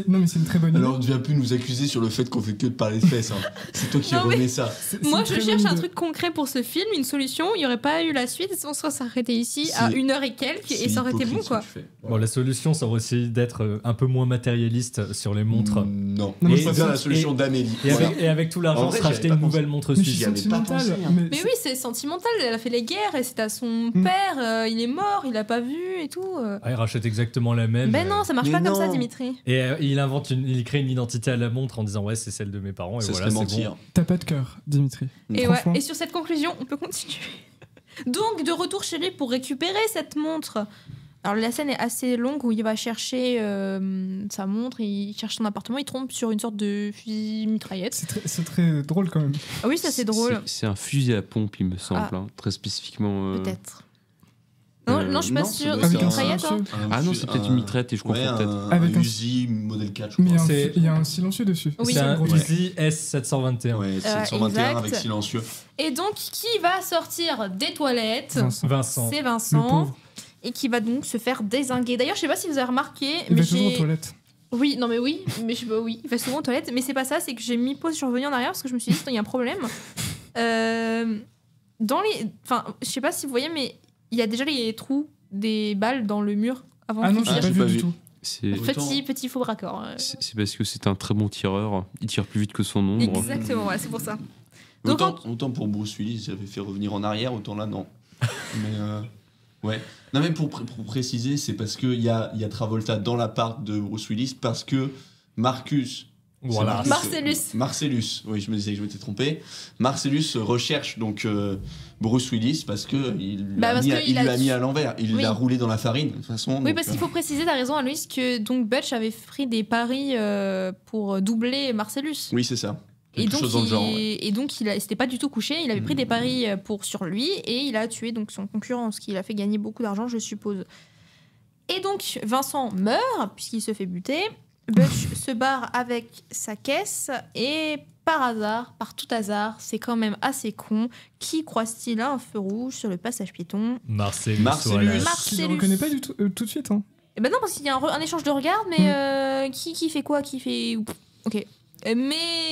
Non, mais c'est une très bonne idée. Alors, tu viens plus nous accuser sur le fait qu'on fait que de parler de fesses. Hein. C'est toi qui Non, mais- remets ça. C'est Moi, une je très cherche bonne un idée. truc concret pour ce film, une solution. Il n'y aurait pas eu la suite, on serait arrêté ici à C'est- 1h et quelques et C'est ça aurait été bon, hypocrite, ce quoi. que tu fais. Bon, la solution, ça aurait aussi d'être un peu moins matérialiste sur les montres. Non. Non, Moi, mais je préfère et- la solution d'Amélie. Et, Voilà. avec tout En l'argent, vrai, se j'y racheter avais une pas nouvelle pensé. montre Mais je suis J'y suisse. avais pas sentimental. pensé, hein. Mais oui, c'est sentimental. Elle a fait les guerres et c'est à son père. Il est mort, il a pas vu et tout. Ah, il rachète exactement la même. Ben non, ça marche Mais pas comme ça, non. Dimitri. Et il crée une identité à la montre en disant ouais, c'est celle de mes parents. Et Ça voilà, serait c'est mentir. bon. T'as pas de cœur, Dimitri. Et, ouais, Franchement. et sur cette conclusion, on peut continuer. Donc, de retour chez lui pour récupérer cette montre. Alors, la scène est assez longue où il va chercher sa montre, il cherche son appartement, il tombe sur une sorte de fusil mitraillette. C'est très drôle quand même. Ah oui, ça c'est drôle. C'est un fusil à pompe, il me semble, Ah. hein, très spécifiquement. Peut-être. Non, non, je suis pas non, ça sûre. doit C'est être une un- mitraillette, hein. Ah non, c'est peut-être une mitraillette et je confonds Ouais, peut-être. Avec un un- Uzi modèle 4, je Mais crois. C'est- il y a un silencieux dessus. Oui. C'est un gros Uzi S721. Ouais, 721 exact. avec silencieux. Et donc, qui va sortir des toilettes Vincent. Vincent. C'est Le Vincent. pauvre. Et qui va donc se faire dézinguer. D'ailleurs, je sais pas si vous avez remarqué, Il mais va toujours aux j'ai. toilettes. Oui, non mais oui, mais oui, il va souvent aux toilettes, mais c'est pas ça, c'est que j'ai mis pause, je suis revenue en arrière parce que je me suis dit, il y a un problème. Dans les. Enfin, je sais pas si vous voyez, mais il y a déjà les trous des balles dans le mur avant Ah non, qu'il j'ai Ah, pas tire. j'ai pas vu du vu. tout. C'est Petit faux raccord. c'est parce que c'est un très bon tireur. Il tire plus vite que son ombre. Exactement, ouais, c'est pour ça. Donc, Autant pour Bruce Willis, j'avais fait revenir en arrière, autant là, non. Mais ouais. Non, mais pour préciser, c'est parce qu'il y a Travolta dans l'appart de Bruce Willis, parce que Marcus. Voilà. c'est Marcellus. Oui, je me disais que je m'étais trompé. Marcellus recherche donc Bruce Willis parce que il Bah, parce lui qu'il a a mis à l'envers. Il Oui. l'a roulé dans la farine, de toute façon. Oui, donc, parce qu'il faut préciser, t'as raison, Aloïs, que donc Butch avait pris des paris pour doubler Marcellus. Oui, c'est ça. Et Quelque donc, chose dans le genre. Ouais. et donc il s'était pas du tout couché, il avait pris des paris sur lui et il a tué donc son concurrent, ce qui l'a fait gagner beaucoup d'argent, je suppose. Et donc Vincent meurt puisqu'il se fait buter. Butch se barre avec sa caisse et par tout hasard, c'est quand même assez con, qui croise-t-il à un feu rouge sur le passage piéton? Marcellus. Marcellus. voilà. Je le Marcellus. reconnais pas du tout, tout de suite. Hein. Eh ben non, parce qu'il y a un échange de regards, mais qui fait quoi? Qui fait. Ok.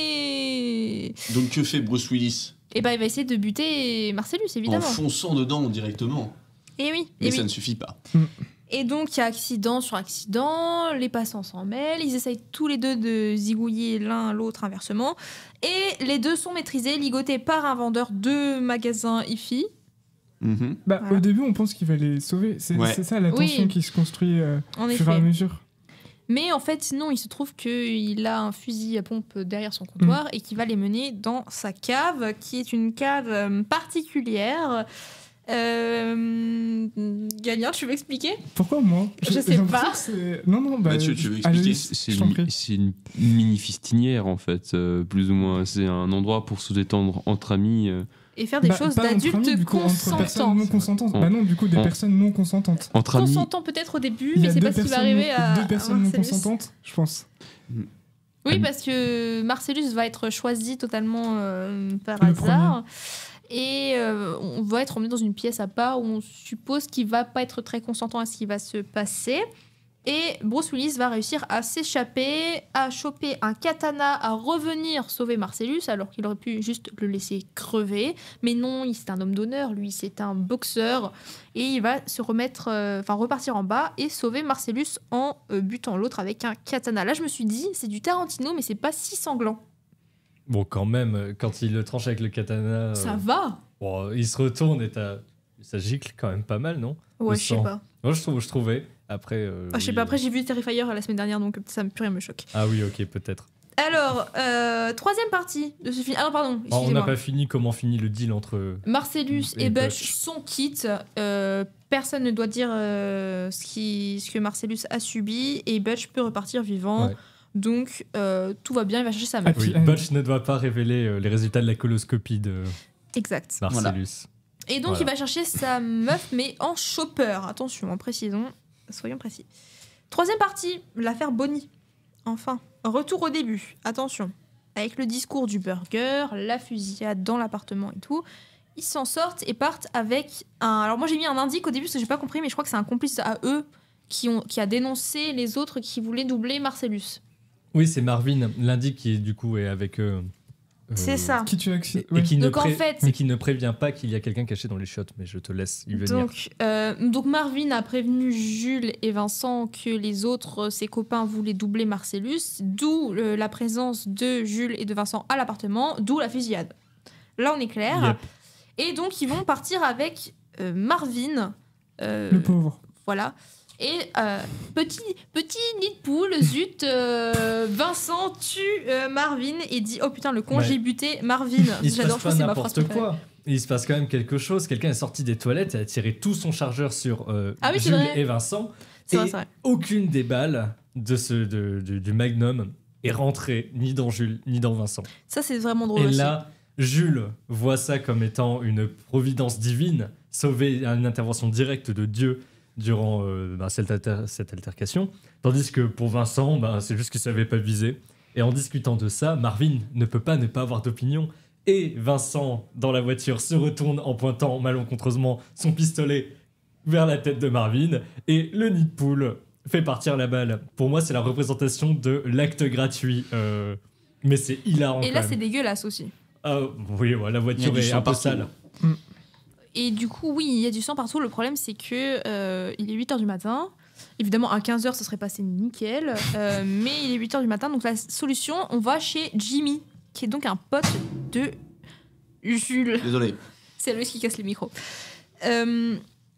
Mais. Donc que fait Bruce Willis? Eh ben il va essayer de buter Marcellus, En évidemment. fonçant dedans directement. Et oui, Mais et ça oui. ne suffit pas. Et donc, il y a accident sur accident, les passants s'en mêlent, ils essayent tous les deux de zigouiller l'un l'autre inversement, et les deux sont maîtrisés, ligotés par un vendeur de magasins IFI. Mhm. Bah, Voilà. Au début, on pense qu'il va les sauver. C'est Ouais. c'est ça la Oui. tension qui se construit En au fur et à effet. mesure. Mais en fait, sinon, il se trouve qu'il a un fusil à pompe derrière son comptoir et qu'il va les mener dans sa cave, qui est une cave particulière. Galien, tu veux expliquer? Pourquoi moi? Je sais j'ai l'impression pas. que c'est- Non, non, bah. Mathieu, tu veux allez, expliquer? C'est je t'en prie. c'est une mini fistinière en fait, plus ou moins. C'est un endroit pour se détendre entre amis. Et faire des Bah, choses pas entre d'adultes amis, du coup, entre personnes consentants. non consentantes. En- Bah non, du coup, des en- personnes non consentantes. Entre amis. Consentants peut-être au début, Il y mais a c'est deux pas ce qui va personnes- arriver à deux personnes non Marcellus. consentantes, je pense. Oui, parce que Marcellus va être choisi totalement par Le hasard. Et on va être emmené dans une pièce à part où on suppose qu'il va pas être très consentant à ce qui va se passer. Et Bruce Willis va réussir à s'échapper, à choper un katana, à revenir sauver Marcellus, alors qu'il aurait pu juste le laisser crever. Mais non, c'est un homme d'honneur, lui, c'est un boxeur. Et il va se remettre, repartir en bas et sauver Marcellus en butant l'autre avec un katana. Là, je me suis dit, c'est du Tarantino, mais c'est pas si sanglant. Bon, quand même, quand il le tranche avec le katana, Ça va. bon, il se retourne et ça gicle quand même pas mal, non? Ouais, Le je sais sang. pas. Moi, je trouvais. Après. Je sais oui. pas, après j'ai vu Terrifier la semaine dernière, donc ça plus rien me choque. Ah oui, ok, peut-être. Alors, troisième partie de ce film. Ah non, pardon, Oh, on n'a excusez-moi. pas fini comment finit le deal entre. Marcellus Et et Butch Butch. sont quittes. Personne ne doit dire ce que Marcellus a subi et Butch peut repartir vivant. Ouais. Donc tout va bien, il va chercher sa meuf. puis, Oui, Butch ne doit pas révéler les résultats de la coloscopie de Exact. Marcellus. Et donc Voilà. il va chercher sa meuf, mais en chopper. Attention, en précisons, soyons précis. Troisième partie, l'affaire Bonnie. Enfin, retour au début. Attention, avec le discours du burger, la fusillade dans l'appartement et tout, ils s'en sortent et partent avec un. Alors moi j'ai mis un indice au début parce que j'ai pas compris, mais je crois que c'est un complice à eux qui a dénoncé les autres qui voulaient doubler Marcellus. Oui, c'est Marvin, l'indique qui du coup est avec eux. C'est ça. Qui tu as Et qui ne Donc, en fait- et qui ne prévient pas qu'il y a quelqu'un caché dans les chiottes, mais je te laisse y venir. Donc Marvin a prévenu Jules et Vincent que les autres, ses copains, voulaient doubler Marcellus, d'où la présence de Jules et de Vincent à l'appartement, d'où la fusillade. Là, on est clair. Yep. Et donc, ils vont partir avec Marvin. Le pauvre. Voilà. Et petit nid de poule, zut, Vincent tue Marvin et dit oh putain, le con, Ouais. j'ai buté Marvin. Il se J'adore, passe je pas crois que c'est ma phrase n'importe préférée. quoi. Il se passe quand même quelque chose. Quelqu'un est sorti des toilettes et a tiré tout son chargeur sur Ah oui, c'est Jules vrai. et Vincent. C'est et vrai, c'est vrai. aucune des balles du Magnum est rentrée ni dans Jules ni dans Vincent. Ça, c'est vraiment drôle Et aussi. là, Jules voit ça comme étant une providence divine, sauver une intervention directe de Dieu durant cette altercation. Tandis que pour Vincent, c'est juste qu'il ne savait pas viser. Et en discutant de ça, Marvin ne peut pas ne pas avoir d'opinion. Et Vincent, dans la voiture, se retourne en pointant malencontreusement son pistolet vers la tête de Marvin. Et le nid de poule fait partir la balle. Pour moi, c'est la représentation de l'acte gratuit. Mais c'est hilarant Et quand là, même. c'est dégueulasse aussi. Ah, oui, ouais, la Il y a voiture du est sang un peu partout. sale. Et du coup, oui, il y a du sang partout. Le problème, c'est que il est 8h du matin. Évidemment, à 15h, ça serait passé nickel. Mais il est 8h du matin. Donc, la solution, on va chez Jimmy, qui est donc un pote de Jules. Désolé. C'est lui qui casse les micros.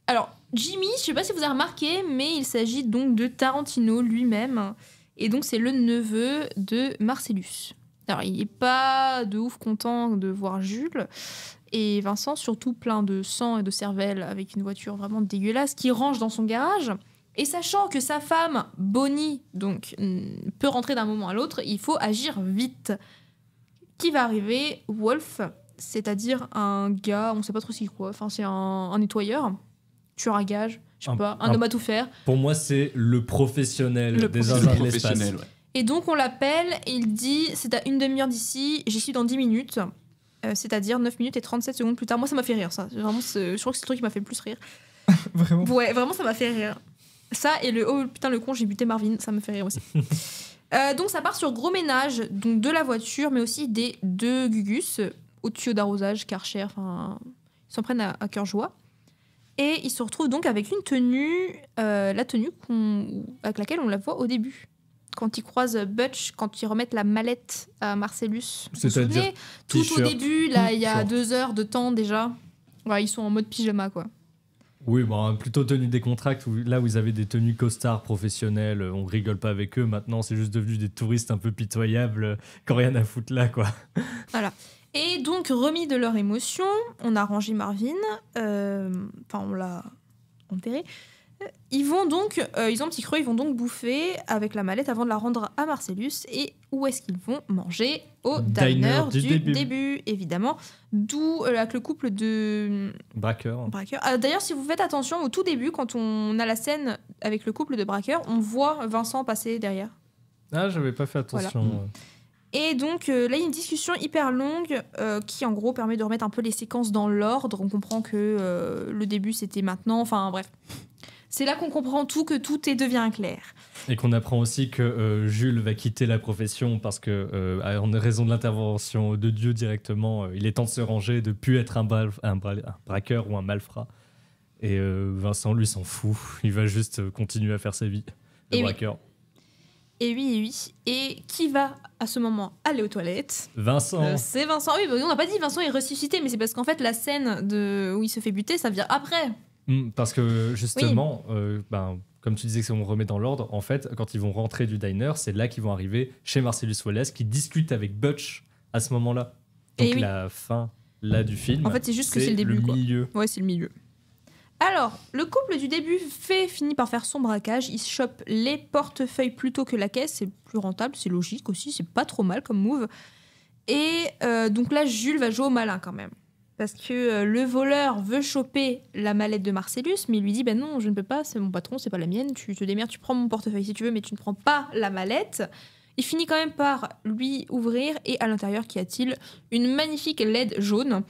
Alors, Jimmy, je sais pas si vous avez remarqué, mais il s'agit donc de Tarantino lui-même. Et donc, c'est le neveu de Marcellus. Alors, il n'est pas de ouf content de voir Jules. Et Vincent, surtout plein de sang et de cervelle, avec une voiture vraiment dégueulasse, qui range dans son garage. Et sachant que sa femme, Bonnie, donc, peut rentrer d'un moment à l'autre, il faut agir vite. Qui va arriver? Wolf, c'est-à-dire un gars, on sait pas trop c'est quoi, enfin c'est un nettoyeur, tueur à gage, je sais pas, un homme à tout faire. Pour moi, c'est le professionnel Le des professionnel. zinzins de l'espace. Professionnel, ouais. Et donc on l'appelle et il dit c'est à une demi-heure d'ici, j'y suis dans 10 minutes, c'est-à-dire 9 minutes et 37 secondes plus tard. Moi ça m'a fait rire ça, vraiment, je crois que c'est le truc qui m'a fait le plus rire. Vraiment. Ouais, vraiment ça m'a fait rire. Ça et le oh putain le con j'ai buté Marvin, ça me fait rire aussi. Donc ça part sur gros ménage, donc de la voiture mais aussi des deux Gugus au tuyau d'arrosage, Karcher, enfin ils s'en prennent à cœur joie. Et ils se retrouvent donc avec une tenue, la tenue avec laquelle on la voit au début. Quand ils croisent Butch, quand ils remettent la mallette à Marcellus. Vous vous C'est-à-dire souvenez tout au t-shirt, début, là, il y a short. 2 heures de temps déjà. Ouais, ils sont en mode pyjama, quoi. Oui, bon, plutôt tenue décontracte, là où ils avaient des tenues costards professionnelles, on rigole pas avec eux. Maintenant, c'est juste devenu des touristes un peu pitoyables, qui n'ont rien à foutre là, quoi. Et donc, remis de leur émotion, on a rangé Marvin, on l'a enterré. Ils ont un petit creux, ils vont donc bouffer avec la mallette avant de la rendre à Marcellus. Et où est-ce qu'ils vont manger? Au diner du début, évidemment. D'où avec le couple de Braqueur. D'ailleurs, si vous faites attention, au tout début, quand on a la scène avec le couple de braqueurs, on voit Vincent passer derrière. Ah, j'avais pas fait attention. Voilà. Et donc là, il y a une discussion hyper longue qui, en gros, permet de remettre un peu les séquences dans l'ordre. On comprend que le début, c'était maintenant. Enfin, bref. C'est là qu'on comprend tout, que tout devient clair. Et qu'on apprend aussi que Jules va quitter la profession parce que, en raison de l'intervention de Dieu directement, il est temps de se ranger, de ne plus être un braqueur ou un malfrat. Et Vincent, lui, s'en fout. Il va juste continuer à faire sa vie de braqueur. Oui. Et oui. Et qui va, à ce moment, aller aux toilettes? Vincent. C'est Vincent. Oui, on n'a pas dit Vincent est ressuscité, mais c'est parce qu'en fait, la scène où il se fait buter, ça vient après. Parce que, justement, comme tu disais que on remet dans l'ordre, en fait, quand ils vont rentrer du diner, c'est là qu'ils vont arriver chez Marcellus Wallace, qui discute avec Butch à ce moment-là. Donc la fin, là, du film. En fait, c'est juste que c'est le début. Milieu. Ouais, c'est le milieu. Alors, le couple du début finit par faire son braquage. Il chope les portefeuilles plutôt que la caisse. C'est plus rentable, c'est logique aussi. C'est pas trop mal comme move. Et donc là, Jules va jouer au malin quand même. Parce que le voleur veut choper la mallette de Marcellus, mais il lui dit « Ben non, je ne peux pas, c'est mon patron, c'est pas la mienne. Tu te démerdes, tu prends mon portefeuille si tu veux, mais tu ne prends pas la mallette. » Il finit quand même par lui ouvrir. Et à l'intérieur, qu'y a-t-il? Une magnifique LED jaune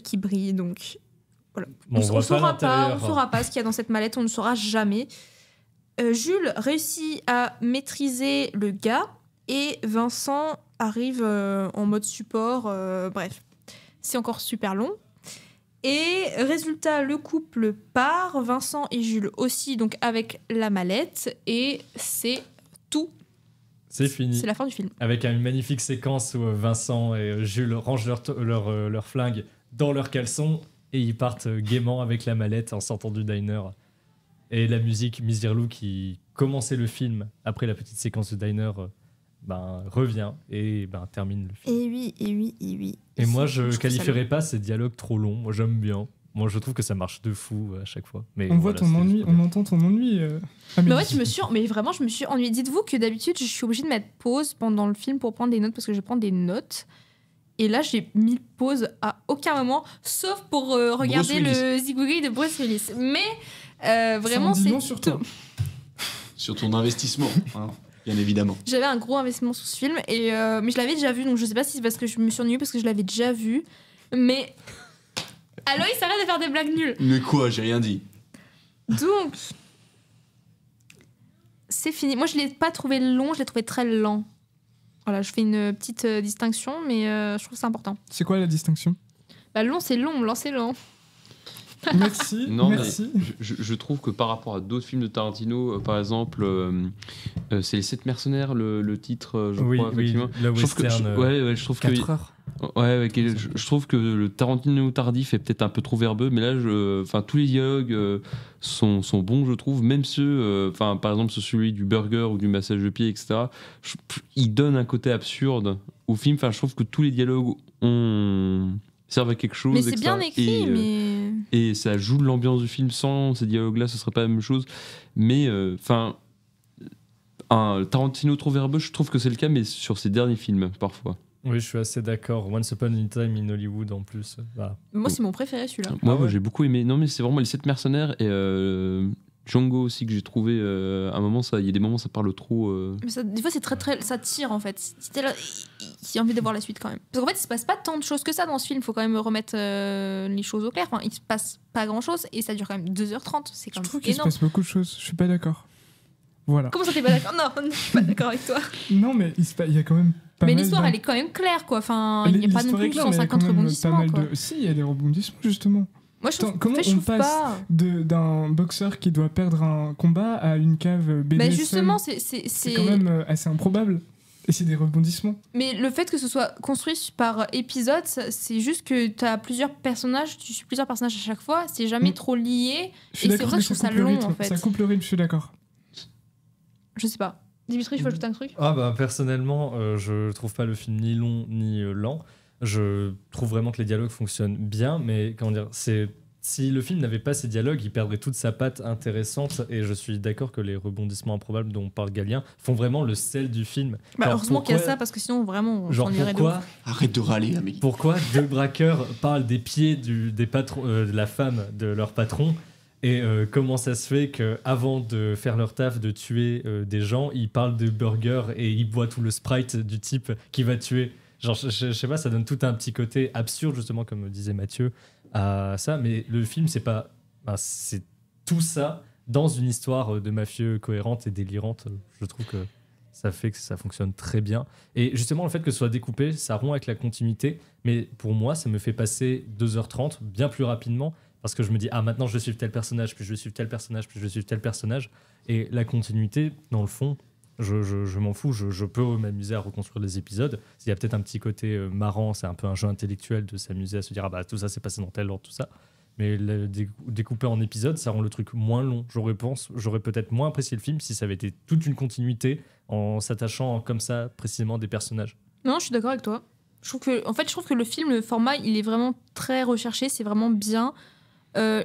qui brille donc... Voilà. Bon, on ne saura pas ce qu'il y a dans cette mallette, on ne saura jamais. Jules réussit à maîtriser le gars et Vincent arrive en mode support. Bref, c'est encore super long. Et résultat, le couple part, Vincent et Jules aussi, donc avec la mallette, et c'est tout. C'est fini. C'est la fin du film. Avec une magnifique séquence où Vincent et Jules rangent leur flingue dans leur caleçon. Et ils partent gaiement avec la mallette en sortant du diner. Et la musique Misirlou qui commençait le film après la petite séquence de diner revient et termine le film. Et oui. Et moi, je qualifierais pas ces dialogues trop longs. Moi, j'aime bien. Moi, je trouve que ça marche de fou à chaque fois. Mais on voit ton ennui, on entend ton ennui. Mais ouais, je me suis ennuyée. Dites-vous que d'habitude, je suis obligée de mettre pause pendant le film pour prendre des notes parce que je prends des notes. Et là, j'ai mis pause à aucun moment, sauf pour regarder le zigouigui de Bruce Willis. Mais vraiment, c'est sur toi. Sur ton investissement, hein, bien évidemment. J'avais un gros investissement sur ce film, mais je l'avais déjà vu, donc je sais pas si c'est parce que je me suis ennuyée, parce que je l'avais déjà vu. Mais Aloïs, arrête de faire des blagues nulles. Mais quoi, j'ai rien dit. Donc, c'est fini. Moi, je l'ai pas trouvé long, je l'ai trouvé très lent. Voilà, je fais une petite distinction, mais je trouve que c'est important. C'est quoi la distinction? Long, c'est long, lent, c'est lent. Merci. Non, merci. Mais je trouve que par rapport à d'autres films de Tarantino, par exemple, c'est Les 7 mercenaires, le titre, je crois, effectivement. Le western. Je trouve 4 heures. Je trouve que le Tarantino tardif est peut-être un peu trop verbeux, mais là, tous les dialogues sont bons, je trouve. Même ceux, par exemple, celui du burger ou du massage de pied, etc. Il donne un côté absurde au film. Je trouve que tous les dialogues servent à quelque chose. Mais c'est bien écrit, et ça joue l'ambiance du film. Sans ces dialogues-là, ce serait pas la même chose. Mais un Tarantino trop verbeux, je trouve que c'est le cas, mais sur ses derniers films, parfois. Oui, je suis assez d'accord. Once Upon a Time in Hollywood, en plus. Moi, c'est mon préféré, celui-là. Moi, j'ai beaucoup aimé. Non, mais c'est vraiment Les 7 mercenaires et Django aussi que j'ai trouvé. À un moment, il y a des moments, ça parle trop. Mais des fois, c'est très, ça tire, en fait. Si là, j'ai envie de voir la suite, quand même. Parce qu'en fait, il se passe pas tant de choses que ça dans ce film. Il faut quand même remettre les choses au clair. Il se passe pas grand-chose et ça dure quand même 2h30. C'est quand même énorme. Je trouve qu'il se passe beaucoup de choses. Je suis pas d'accord. Voilà. Comment ça, t'es pas d'accord? Non, je suis pas d'accord avec toi. Non, mais il y a quand même pas mal. Mais l'histoire, elle est quand même claire, quoi. Il n'y a pas non plus 150 rebondissements, quoi. Si, il y a des rebondissements, justement. Moi, je trouve, comment on passe d'un boxeur qui doit perdre un combat à une cave BDSM? Mais justement, c'est quand même assez improbable. Et c'est des rebondissements. Mais le fait que ce soit construit par épisode, c'est juste que tu as plusieurs personnages, tu suis plusieurs personnages à chaque fois, c'est jamais trop lié. Et c'est pour ça que je trouve ça long, en fait. Ça coupe le rythme, je suis d'accord. Je sais pas. Dimitri, tu veux ajouter un truc? Personnellement, je trouve pas le film ni long ni lent. Je trouve vraiment que les dialogues fonctionnent bien, mais comment dire, si le film n'avait pas ces dialogues, il perdrait toute sa patte intéressante. Et je suis d'accord que les rebondissements improbables dont parle Galien font vraiment le sel du film. Bah, Genre, heureusement qu'il y a pourquoi- ça, parce que sinon, vraiment, on Genre s'ennuierait de pourquoi, ouf. Arrête de râler, Amélie. pourquoi deux braqueurs parlent des pieds des patrons, de la femme de leur patron et comment ça se fait qu'avant de faire leur taf, de tuer des gens, ils parlent de burgers et ils boivent tout le Sprite du type qui va tuer. Genre, je sais pas, ça donne tout un petit côté absurde, justement, comme disait Mathieu, à ça. Mais le film, c'est pas. C'est tout ça dans une histoire de mafieux cohérente et délirante. Je trouve que ça fait que ça fonctionne très bien. Et justement, le fait que ce soit découpé, ça rompt avec la continuité. Mais pour moi, ça me fait passer 2h30 bien plus rapidement. Parce que je me dis, ah, maintenant je vais suivre tel personnage, puis je vais suivre tel personnage, puis je vais suivre tel personnage. Et la continuité, dans le fond, je m'en fous. Je peux m'amuser à reconstruire les épisodes. Il y a peut-être un petit côté marrant, c'est un peu un jeu intellectuel de s'amuser à se dire, ah bah tout ça c'est passé dans tel ordre, tout ça. Mais découper en épisodes, ça rend le truc moins long. J'aurais peut-être moins apprécié le film si ça avait été toute une continuité en s'attachant comme ça précisément à des personnages. Non, je suis d'accord avec toi. Je trouve que le film, le format, il est vraiment très recherché, c'est vraiment bien.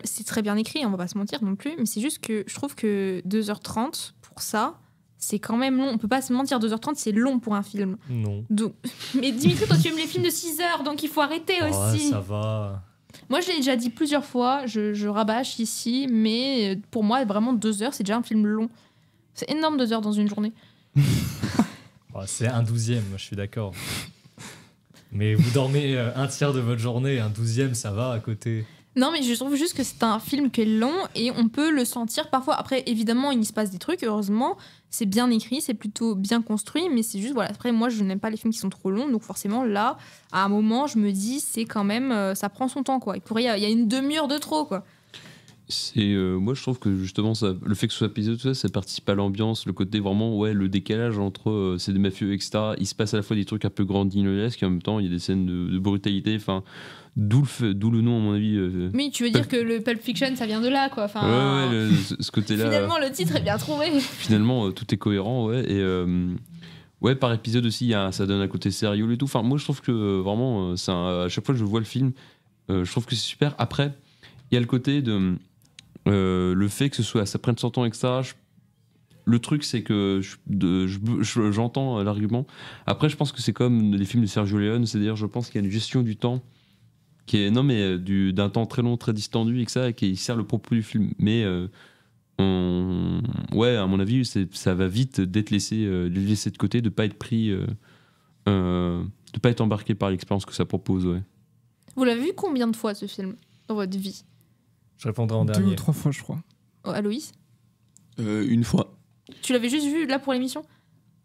C'est très bien écrit, on va pas se mentir non plus, mais c'est juste que je trouve que 2h30 pour ça, c'est quand même long. On peut pas se mentir, 2h30 c'est long pour un film. Non. Donc... Mais Dimitri, toi tu aimes les films de 6 heures, donc il faut arrêter aussi. Ça va. Moi je l'ai déjà dit plusieurs fois, je rabâche ici, mais pour moi vraiment 2 heures c'est déjà un film long. C'est énorme 2 heures dans une journée. C'est un 12e, je suis d'accord. Mais vous dormez un tiers de votre journée, un 12e, ça va à côté. Non, mais je trouve juste que c'est un film qui est long et on peut le sentir parfois. Après, évidemment, il se passe des trucs, heureusement. C'est bien écrit, c'est plutôt bien construit, mais c'est juste, voilà. Après, moi, je n'aime pas les films qui sont trop longs, donc forcément, là, à un moment, je me dis, c'est quand même, ça prend son temps, quoi. Il y a une demi-heure de trop, quoi. Moi, je trouve que justement, le fait que ce soit épisode, tout ça, ça participe à l'ambiance, le côté vraiment, ouais, le décalage entre c'est des mafieux, etc. Il se passe à la fois des trucs un peu grandiloquesques et en même temps, il y a des scènes de brutalité, enfin. D'où le nom, à mon avis. Oui, tu veux dire que le Pulp Fiction, ça vient de là, quoi. Enfin, ouais, ce côté-là. Finalement, le titre est bien trouvé. Finalement, tout est cohérent, ouais. Et ouais, par épisode aussi, ça donne un côté sérieux et tout. Enfin, moi, je trouve que vraiment, à chaque fois que je vois le film, je trouve que c'est super. Après, il y a le côté de le fait que ça prenne son temps, etc. Le truc, c'est que j'entends l'argument. Après, je pense que c'est comme les films de Sergio Leone, c'est-à-dire, je pense qu'il y a une gestion du temps qui est d'un temps très long, très distendu et que ça, qui sert le propos du film. Mais ouais, à mon avis, ça va vite d'être laissé de côté, de pas être pris, de pas être embarqué par l'expérience que ça propose. Ouais. Vous l'avez vu combien de fois ce film dans votre vie? Je répondrai en 2 dernier. ou 3 fois, je crois. Oh, Aloïs, Une fois. tu l'avais juste vu là pour l'émission?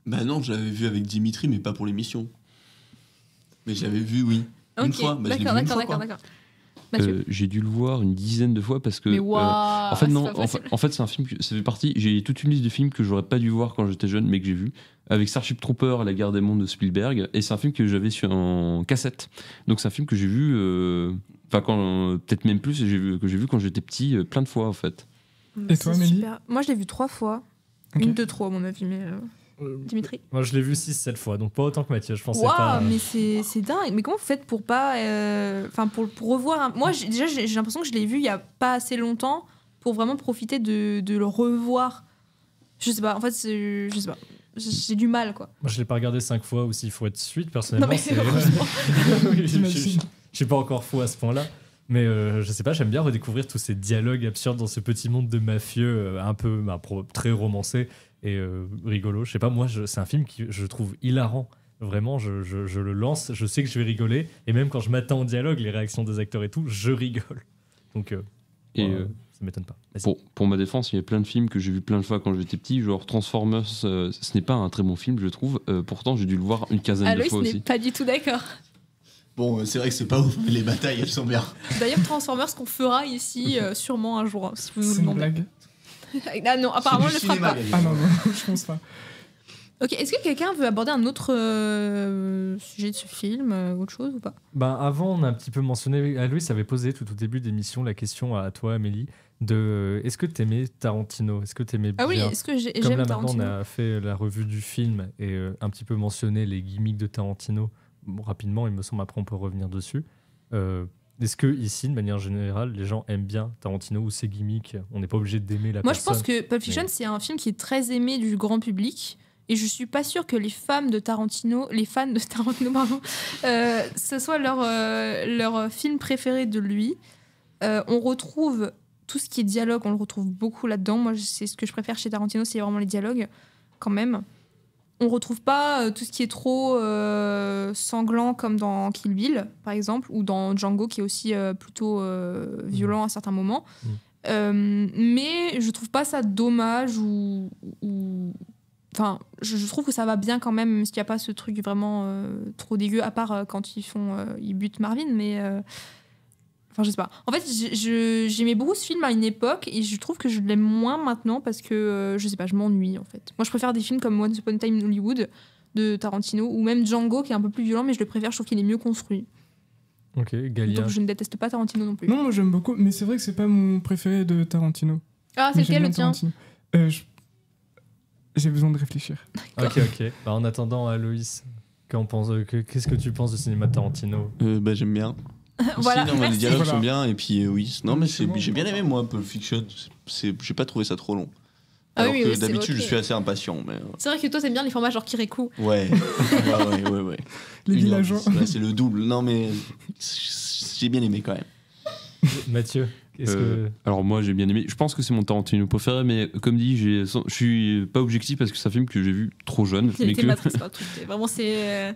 Bah non, je l'avais vu avec Dimitri, mais pas pour l'émission. Mais je l'avais vu, oui. Une fois. Bah, je l'ai vu une fois, quoi. d'accord. Mathieu. J'ai dû le voir une dizaine de fois parce que. Mais waouh, en fait, c'est non. pas possible. En fait, c'est un film. Ça fait partie. J'ai toute une liste de films que j'aurais pas dû voir quand j'étais jeune, mais que j'ai vu. Avec Starship Trooper, La Guerre des Mondes de Spielberg. Et c'est un film que j'avais en cassette. Donc c'est un film que j'ai vu. Enfin, peut-être même plus, que j'ai vu quand j'étais petit, plein de fois, en fait. Et toi, C'est Amélie? super. Moi, je l'ai vu 3 fois. Ok. Une de trop, à mon avis, mais Dimitri. Moi, je l'ai vu 6-7 fois, donc pas autant que Mathieu. Je pensais Waouh, pas. mais c'est dingue. Mais comment vous faites pour pas. Enfin, pour revoir. Moi, j'ai l'impression que je l'ai vu il y a pas assez longtemps pour vraiment profiter de le revoir. Je sais pas, en fait, je sais pas. J'ai du mal, quoi. Moi, je l'ai pas regardé 5 fois, ou s'il faut être suite, personnellement. Non, mais c'est- heureusement. Oui, je T'imagines. suis pas encore fou à ce point-là. Mais je sais pas, j'aime bien redécouvrir tous ces dialogues absurdes dans ce petit monde de mafieux, un peu très romancé et rigolo. Je sais pas, moi, c'est un film que je trouve hilarant. Vraiment, je le lance, je sais que je vais rigoler. Et même quand je m'attends au dialogue, les réactions des acteurs et tout, je rigole. Donc, Et ça m'étonne pas. Vas-y. pour ma défense, il y a plein de films que j'ai vu plein de fois quand j'étais petit, genre Transformers, ce n'est pas un très bon film, je trouve. Pourtant, j'ai dû le voir une quinzaine de Aloïs fois n'est aussi. pas du tout d'accord. Bon, c'est vrai que c'est pas ouf, mais les batailles, elles sont bien. D'ailleurs, Transformers qu'on fera ici sûrement un jour, hein, si vous nous C'est une demandez. blague. Ah non, apparemment, C'est elle du le fera cinéma, pas. Gaël. Ah non, non, je pense pas. Ok, est-ce que quelqu'un veut aborder un autre sujet de ce film, autre chose ou pas? Ben, avant, on a un petit peu mentionné, Aloïs avait posé tout au début de l'émission la question à toi, Amélie, de est-ce que t'aimais Tarantino? Est-ce que t'aimais bien? Ah oui, est-ce que Comme j'aime là maintenant, on Tarantino? a fait la revue du film et un petit peu mentionné les gimmicks de Tarantino. rapidement, il me semble, après on peut revenir dessus. Est-ce que ici, de manière générale, les gens aiment bien Tarantino ou ses gimmicks? On n'est pas obligé d'aimer la Moi, je personne. pense que Pulp Fiction, mais- c'est un film qui est très aimé du grand public. Et je suis pas sûre que les fans de Tarantino, pardon, ce soit leur film préféré de lui. On retrouve tout ce qui est dialogue, on le retrouve beaucoup là-dedans. Moi, c'est ce que je préfère chez Tarantino, c'est vraiment les dialogues, quand même. On retrouve pas tout ce qui est trop sanglant, comme dans Kill Bill, par exemple, ou dans Django, qui est aussi plutôt violent à certains moments. Mais je trouve pas ça dommage ou... Enfin, je trouve que ça va bien quand même s'il n'y a pas ce truc vraiment trop dégueu, à part quand ils butent Marvin, mais... Enfin, je sais pas. En fait, j'aimais beaucoup ce film à une époque et je trouve que je l'aime moins maintenant parce que, je sais pas, je m'ennuie en fait. Moi, je préfère des films comme Once Upon a Time in Hollywood de Tarantino ou même Django qui est un peu plus violent, mais je le préfère, je trouve qu'il est mieux construit. Ok, Galia. Donc, je ne déteste pas Tarantino non plus. Non, moi j'aime beaucoup, mais c'est vrai que c'est pas mon préféré de Tarantino. Ah, c'est Mais j'aime lequel le bien tien? Tarantino. J'ai besoin de réfléchir. Ok. Bah, en attendant, Aloïs, qu'est-ce que tu penses du cinéma de Tarantino? Bah, j'aime bien. Voilà, Aussi, non, mais les merci. dialogues Voilà. sont bien et puis oui. Non mais C'est bon, j'ai bien voilà. aimé moi Pulp Fiction. J'ai pas trouvé ça trop long. Ah Alors oui, que oui, c'est d'habitude ok. je suis assez impatient. Mais C'est vrai que toi, t'aimes bien les formats genre Kirikou. ouais. ouais. Les 1h10, villageois. ouais, c'est le double. Non mais j'ai bien aimé quand même. Mathieu, est-ce que... Alors moi j'ai bien aimé. Je pense que c'est mon Tarantino préféré, mais comme dit, je suis pas objectif parce que c'est un film que j'ai vu trop jeune. Il mais était que- matrice, pas tout. Vraiment, c'est...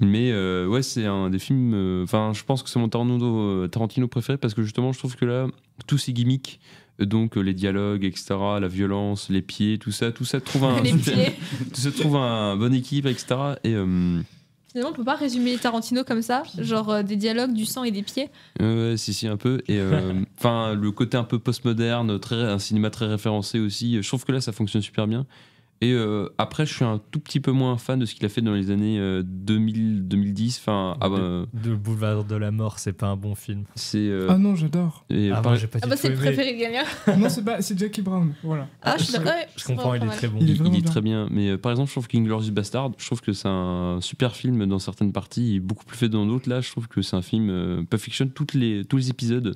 Mais ouais, c'est un des films. Enfin, je pense que c'est mon Tarantino préféré parce que justement, je trouve que là, tous ces gimmicks, donc les dialogues, etc., la violence, les pieds, tout ça trouve un les pieds. tout ça trouve un bon équilibre, etc. Et Finalement, on peut pas résumer Tarantino comme ça, genre des dialogues, du sang et des pieds. ouais, si un peu. Et enfin, le côté un peu postmoderne, un cinéma très référencé aussi. Je trouve que là, ça fonctionne super bien. Et après, je suis un tout petit peu moins fan de ce qu'il a fait dans les années 2000-2010. Enfin, De Boulevard de la Mort, c'est pas un bon film. c'est. Ah non, j'adore. et Ah, par- moi, j'ai pas Ah du bah, tout c'est le aimé. préféré de Galien. Non, c'est Jackie Brown. Voilà. Ah, je suis d'accord. Je comprends, il est très bon. Il est il vraiment est bien. très bien. Mais par exemple, je trouve qu'Inglourious Bastard, je trouve que c'est un super film dans certaines parties et beaucoup plus fait dans d'autres. Là, je trouve que c'est un film Pulp Fiction. Tous les épisodes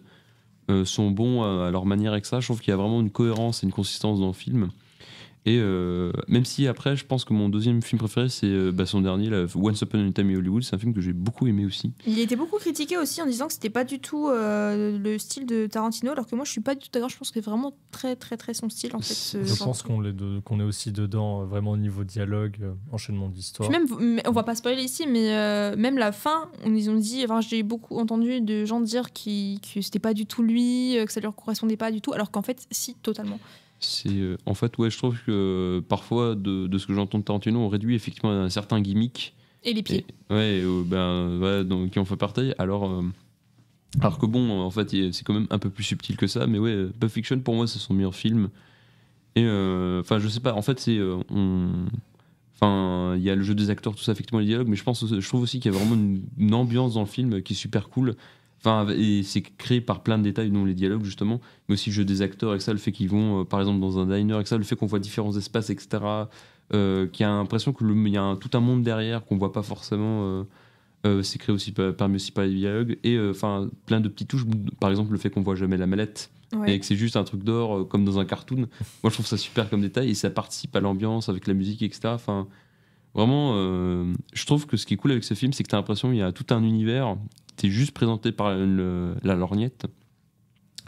sont bons à leur manière avec ça. Je trouve qu'il y a vraiment une cohérence et une consistance dans le film. Et même si après, je pense que mon deuxième film préféré, c'est son dernier, là, Once Upon a Time in Hollywood. C'est un film que j'ai beaucoup aimé aussi. Il a été beaucoup critiqué aussi en disant que c'était pas du tout le style de Tarantino, alors que moi je suis pas du tout d'accord. Je pense que c'est vraiment très très très son style en fait. ce Je genre. pense qu'on est aussi dedans, vraiment au niveau dialogue, enchaînement d'histoire. Puis même, on va pas spoiler ici, mais même la fin, ils ont dit, enfin j'ai beaucoup entendu de gens dire que c'était pas du tout lui, que ça leur correspondait pas du tout, alors qu'en fait si, totalement. C'est en fait, ouais, je trouve que parfois, de ce que j'entends de Tarantino, on réduit effectivement un certain gimmick. Et les pieds. Donc, qui en fait partie. Alors que bon, en fait, c'est quand même un peu plus subtil que ça. Mais ouais, Pulp Fiction, pour moi, c'est son meilleur film. Et enfin, je sais pas, en fait, Enfin, il y a le jeu des acteurs, tout ça, effectivement, les dialogues, mais je trouve aussi qu'il y a vraiment une ambiance dans le film qui est super cool. Enfin, et c'est créé par plein de détails, dont les dialogues, justement, mais aussi le jeu des acteurs, avec ça, le fait qu'ils vont, par exemple, dans un diner, avec ça, le fait qu'on voit différents espaces, etc., qui a l'impression qu'il y a tout un monde derrière qu'on voit pas forcément. C'est créé aussi parmi aussi par les dialogues. Et enfin, plein de petites touches, par exemple, le fait qu'on voit jamais la mallette. Ouais. Et que c'est juste un truc d'or comme dans un cartoon. Moi je trouve ça super comme détail et ça participe à l'ambiance avec la musique, etc. Enfin, vraiment, je trouve que ce qui est cool avec ce film, c'est que tu as l'impression qu'il y a tout un univers, t'es juste présenté par la lorgnette.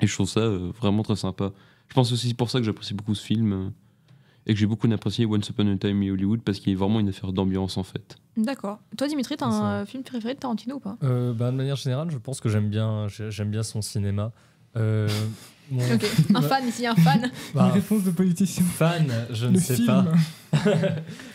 Et je trouve ça vraiment très sympa. Je pense aussi pour ça que j'apprécie beaucoup ce film et que j'ai beaucoup apprécié Once Upon a Time in Hollywood parce qu'il est vraiment une affaire d'ambiance en fait. D'accord. Toi Dimitri, t'as un film préféré de Tarantino ou pas? De manière générale, je pense que j'aime bien son cinéma. Ok, un fan ici, un fan. Une réponse de politicien. Fan, je ne Le sais film. pas.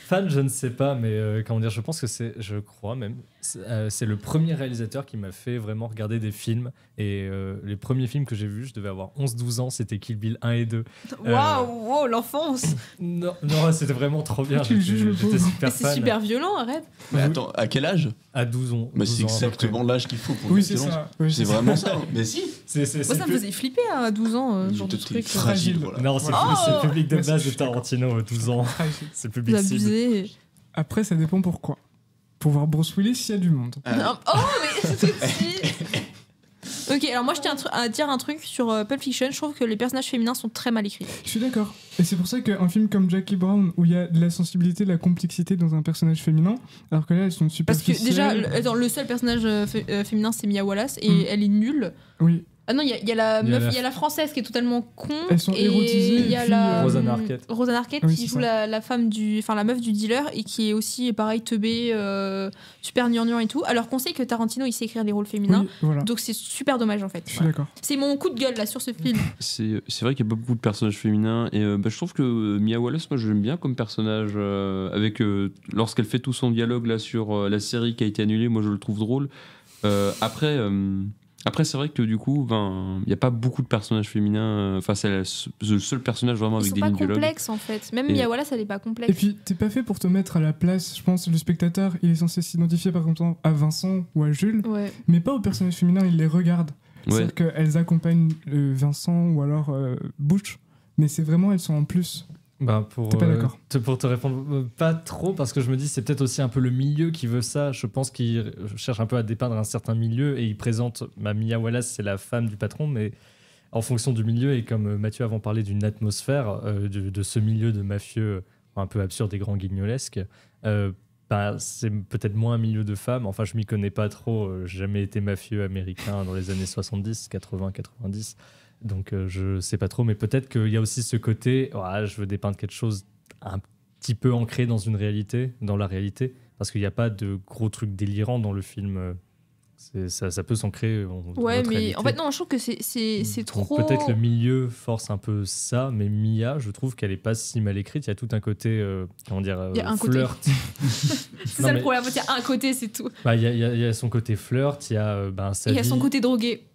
Fan, je ne sais pas, mais comment dire, je pense que je crois même, c'est le premier réalisateur qui m'a fait vraiment regarder des films. Et les premiers films que j'ai vus, je devais avoir 11-12 ans, c'était Kill Bill 1 et 2. Waouh, l'enfance. Non, c'était vraiment trop bien. Tu juges le J'étais pauvre. super Mais c'est fan. super violent, arrête. Mais attends, à quel âge? À 12 ans. Bah, c'est 12 ans, à peu exactement l'âge qu'il faut pour Oui, une c'est violence. ça. Oui, C'est vraiment ça. Mais si. près. C'est Moi ça me plus- faisait flipper à 12 ans, ce genre de T'étais truc. fragile, Fragile. voilà. Non, c'est Voilà. c'est le public de Moi, base je de suis d'accord. Tarantino, 12 ans. Tragique. C'est le Vous public cible. abusez. Après, ça dépend pourquoi. pour voir Bruce Willis s'il y a du monde. Non, oh, mais tout de suite. Ok, alors moi je tiens à dire un truc sur Pulp Fiction. Je trouve que les personnages féminins sont très mal écrits. Je suis d'accord. Et c'est pour ça qu'un film comme Jackie Brown, où il y a de la sensibilité, de la complexité dans un personnage féminin, alors que là elles sont super. Parce que déjà, le seul personnage féminin c'est Mia Wallace et elle est nulle. Oui. Ah non, il y a la meuf, il y a la française qui est totalement con. Elles sont et érotisées. il y a et puis, la Rosanna Arquette. Rosanna Arquette Oui, qui c'est joue ça. la femme la meuf du dealer et qui est aussi pareil teubée, super gnangnan et tout. Alors qu'on sait que Tarantino il sait écrire des rôles féminins. Oui, voilà. Donc c'est super dommage en fait. Je suis Voilà. d'accord. C'est mon coup de gueule là sur ce film. C'est vrai qu'il y a pas beaucoup de personnages féminins et je trouve que Mia Wallace, moi je l'aime bien comme personnage avec lorsqu'elle fait tout son dialogue là sur la série qui a été annulée, moi je le trouve drôle. Après c'est vrai que du coup il n'y a pas beaucoup de personnages féminins, enfin c'est le seul personnage vraiment Ils avec sont des pas lignes de dialogue. complexes en fait. Même Et- Mia Wallace elle est pas complexe. Et puis, t'es pas fait pour te mettre à la place. Je pense le spectateur, il est censé s'identifier par exemple à Vincent ou à Jules, Ouais. mais pas aux personnages féminins, il les regarde. Ouais. C'est-à-dire qu'elles accompagnent Vincent ou alors Butch, mais c'est vraiment, elles sont en plus. Bah pour, T'es pas d'accord? Pour te répondre, pas trop, parce que je me dis c'est peut-être aussi un peu le milieu qui veut ça. Je pense qu'il cherche un peu à dépeindre un certain milieu et il présente Mia Wallace, c'est la femme du patron, mais en fonction du milieu, et comme Mathieu avant parlait d'une atmosphère de ce milieu de mafieux un peu absurde et grand guignolesque, bah, c'est peut-être moins un milieu de femmes. Enfin, je m'y connais pas trop, j'ai jamais été mafieux américain dans les années 70, 80, 90. Donc je sais pas trop, mais peut-être qu'il y a aussi ce côté, je veux dépeindre quelque chose un petit peu ancré dans la réalité, parce qu'il n'y a pas de gros trucs délirants dans le film. Ça peut s'ancrer dans Ouais, notre mais réalité. en fait non, je trouve que c'est Donc, trop. peut-être le milieu force un peu ça, mais Mia, je trouve qu'elle est pas si mal écrite. Il y a tout un côté, comment dire, Il y a un côté. flirt. C'est Non, ça mais- le problème. Il y a un côté, c'est tout. Bah, il y a son côté flirt, il y a sa Et il y a son vie- côté drogué.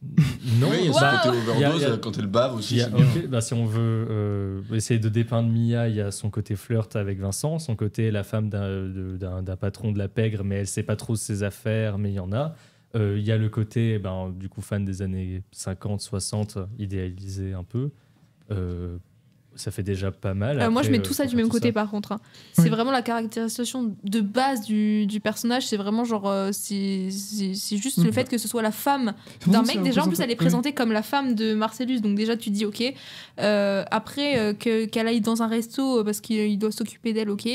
Non, Oui, il y a Waouh. ce côté overdose Il y a- quand elle bave aussi. il y a- c'est bien. ok, bah, si on veut essayer de dépeindre Mia, il y a son côté flirt avec Vincent, son côté la femme d'un patron de la pègre, mais elle sait pas trop ses affaires, mais il y en a. Il y a le côté, du coup, fan des années 50, 60, idéalisé un peu. Ça fait déjà pas mal. Moi, je Après, mets tout ça faut du faire même tout côté, ça. par contre. Hein. C'est Oui. vraiment la caractérisation de base du personnage. C'est vraiment genre. C'est juste le fait que ce soit la femme C'est pour d'un ça que mec. ça Déjà, en plus, représente- elle est présentée comme la femme de Marcellus. Donc, déjà, tu te dis, ok. Après, qu'elle aille dans un resto parce qu'il doit s'occuper d'elle, ok.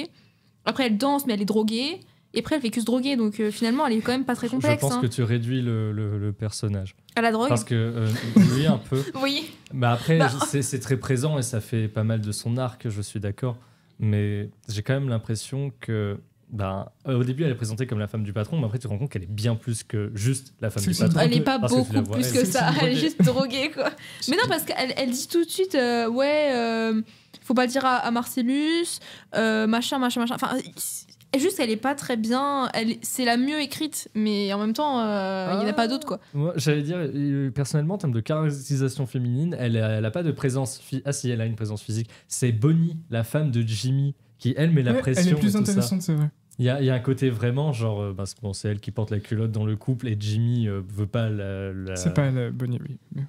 Après, elle danse, mais elle est droguée. Et après, elle fait que se droguer. Donc, finalement, elle est quand même pas très complexe. Je pense hein. que tu réduis le personnage. À la drogue. Parce que, oui, un peu. Oui. Bah après, Bah. c'est très présent et ça fait pas mal de son arc, je suis d'accord. Mais j'ai quand même l'impression que, au début, elle est présentée comme la femme du patron, mais après, tu te rends compte qu'elle est bien plus que juste la femme C'est du ça. patron. Elle est pas Parce que tu la beaucoup vois, plus elle. que C'est ça. une Elle est droguée. juste droguée, quoi. Mais non, parce qu'elle dit tout de suite, faut pas le dire à Marcellus, machin. Enfin, juste, elle est pas très bien. C'est la mieux écrite, mais en même temps, il y en a pas d'autres, quoi. Moi, j'allais dire, personnellement, en termes de caractérisation féminine, elle a pas de présence. Ah si, elle a une présence physique. C'est Bonnie, la femme de Jimmy, qui elle met la Ouais, pression. elle est plus et tout ça. intéressante, c'est vrai. Il y a un côté vraiment genre, c'est elle qui porte la culotte dans le couple et Jimmy veut pas la. C'est pas la bonne, oui.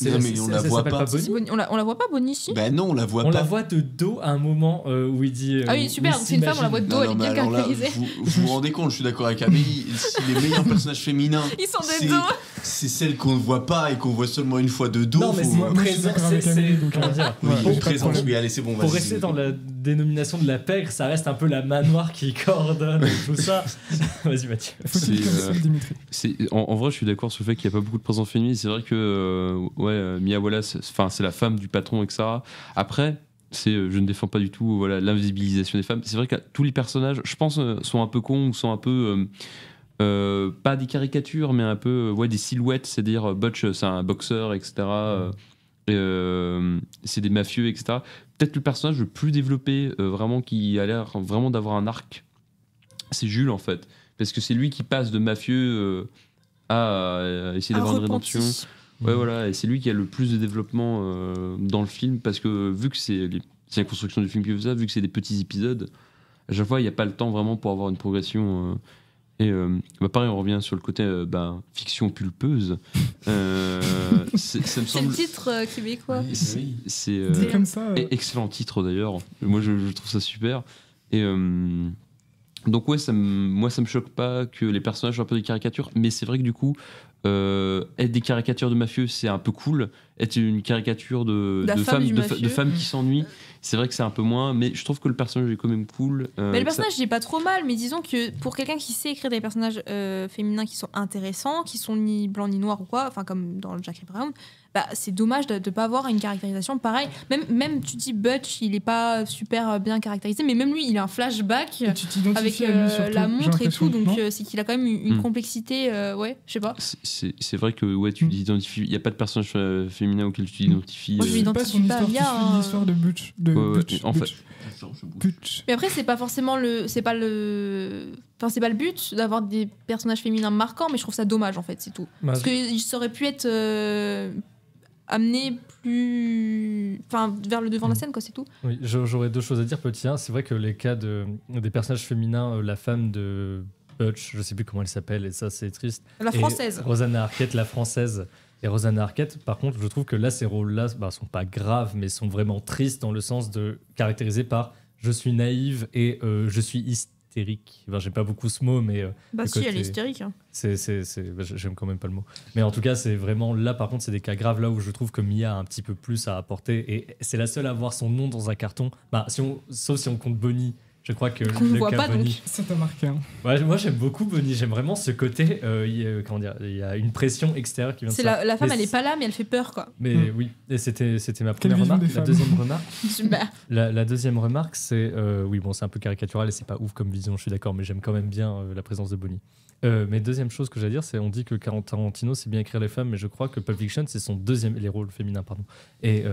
Non, mais on la voit s'appelle pas. Bonnie. On la voit pas, Bonnie, ici. Ben non, on la voit On pas. la voit de dos à un moment où il dit. Ah oui, super, où il donc c'est une femme, on la voit de s'imagine- dos, Non, elle est non, bien mais alors là, caractérisée. vous vous rendez compte, je suis d'accord avec Amélie, si les meilleurs personnages féminins, Ils sont c'est- de dos. c'est celles qu'on ne voit pas et qu'on voit seulement une fois de dos. Non, mais faut- c'est Moi, je suis présent. d'accord avec Amélie, donc, Comment dire Oui, Ouais, j'ai pas de présence, problème. oui, allez, c'est bon, Pour vas-y. rester dans la dénomination de la pègre, ça reste un peu la manoir qui coordonne tout ça. Vas-y Mathieu. Faut-il C'est, comme ça, Dimitri? En vrai, je suis d'accord sur le fait qu'il n'y a pas beaucoup de présence féminine. C'est vrai que Mia Wallace, c'est la femme du patron, etc. Après, je ne défends pas du tout l'invisibilisation des femmes. C'est vrai que tous les personnages, je pense, sont un peu cons ou sont un peu pas des caricatures, mais un peu des silhouettes. C'est-à-dire Butch, c'est un boxeur, etc. C'est des mafieux, etc. Peut-être le personnage le plus développé, vraiment qui a l'air vraiment d'avoir un arc, c'est Jules en fait, parce que c'est lui qui passe de mafieux à essayer d'avoir une rédemption. Ouais, voilà, et c'est lui qui a le plus de développement dans le film, parce que vu que c'est la construction du film qui fait ça, vu que c'est des petits épisodes, à chaque fois il n'y a pas le temps vraiment pour avoir une progression. Pareil, on revient sur le côté fiction pulpeuse. Ça me C'est le semble. titre québécois. Oui. C'est Dit comme ça. excellent titre d'ailleurs. Moi je trouve ça super. Et Donc ouais, moi ça me choque pas que les personnages soient un peu des caricatures, mais c'est vrai que du coup, être des caricatures de mafieux, c'est un peu cool. Être une caricature de femmes qui s'ennuient, c'est vrai que c'est un peu moins, mais je trouve que le personnage est quand même cool. Mais le personnage, il est pas trop mal, mais disons que pour quelqu'un qui sait écrire des personnages féminins qui sont intéressants, qui sont ni blancs ni noirs ou quoi, enfin comme dans Jackie Brown, bah, c'est dommage de pas avoir une caractérisation pareille. Même tu dis Butch, il est pas super bien caractérisé, mais même lui, il a un flashback avec la montre et tout, donc c'est qu'il a quand même une complexité, ouais, je sais pas. C'est vrai que ouais, tu l'identifies, il y a pas de personnage féminin auquel tu t'identifies. Moi, je m'identifie pas bien. L'histoire de Butch. En fait. Butch. Mais après, c'est pas forcément c'est pas le but d'avoir des personnages féminins marquants, mais je trouve ça dommage en fait, c'est tout. Parce que ça aurait pu être amené plus, enfin, vers le devant de la scène, quoi, c'est tout. Oui, j'aurais deux choses à dire. Petit 1, c'est vrai que les cas des personnages féminins, la femme de Butch, je sais plus comment elle s'appelle, et ça c'est triste. La française. Et Rosanna Arquette, la française. Et Rosanna Arquette, par contre, je trouve que là, ces rôles-là sont pas graves, mais sont vraiment tristes dans le sens de caractérisés par je suis naïve et je suis hystérique. Enfin, j'aime pas beaucoup ce mot, mais. Bah, si, elle est hystérique. Hein. J'aime quand même pas le mot. Mais en tout cas, c'est vraiment là, par contre, c'est des cas graves là où je trouve que Mia a un petit peu plus à apporter. Et c'est la seule à avoir son nom dans un carton. Bah, sauf si on compte Bonnie. Je crois que qu'on ne voit pas Bonnie, donc. Ça t'a marqué. Hein. Ouais, moi j'aime beaucoup Bonnie, j'aime vraiment ce côté, comment dire, il y a une pression extérieure qui vient de ça. La femme, elle est pas là, mais elle fait peur, quoi. Mais oui, et c'était ma première remarque. La deuxième remarque, la deuxième remarque, c'est oui, bon, c'est un peu caricatural et c'est pas ouf comme vision, je suis d'accord, mais j'aime quand même bien la présence de Bonnie. Mais deuxième chose que j'ai à dire, c'est on dit que Tarantino c'est bien écrire les femmes, mais je crois que Pulp Fiction c'est son deuxième, les rôles féminins pardon. Et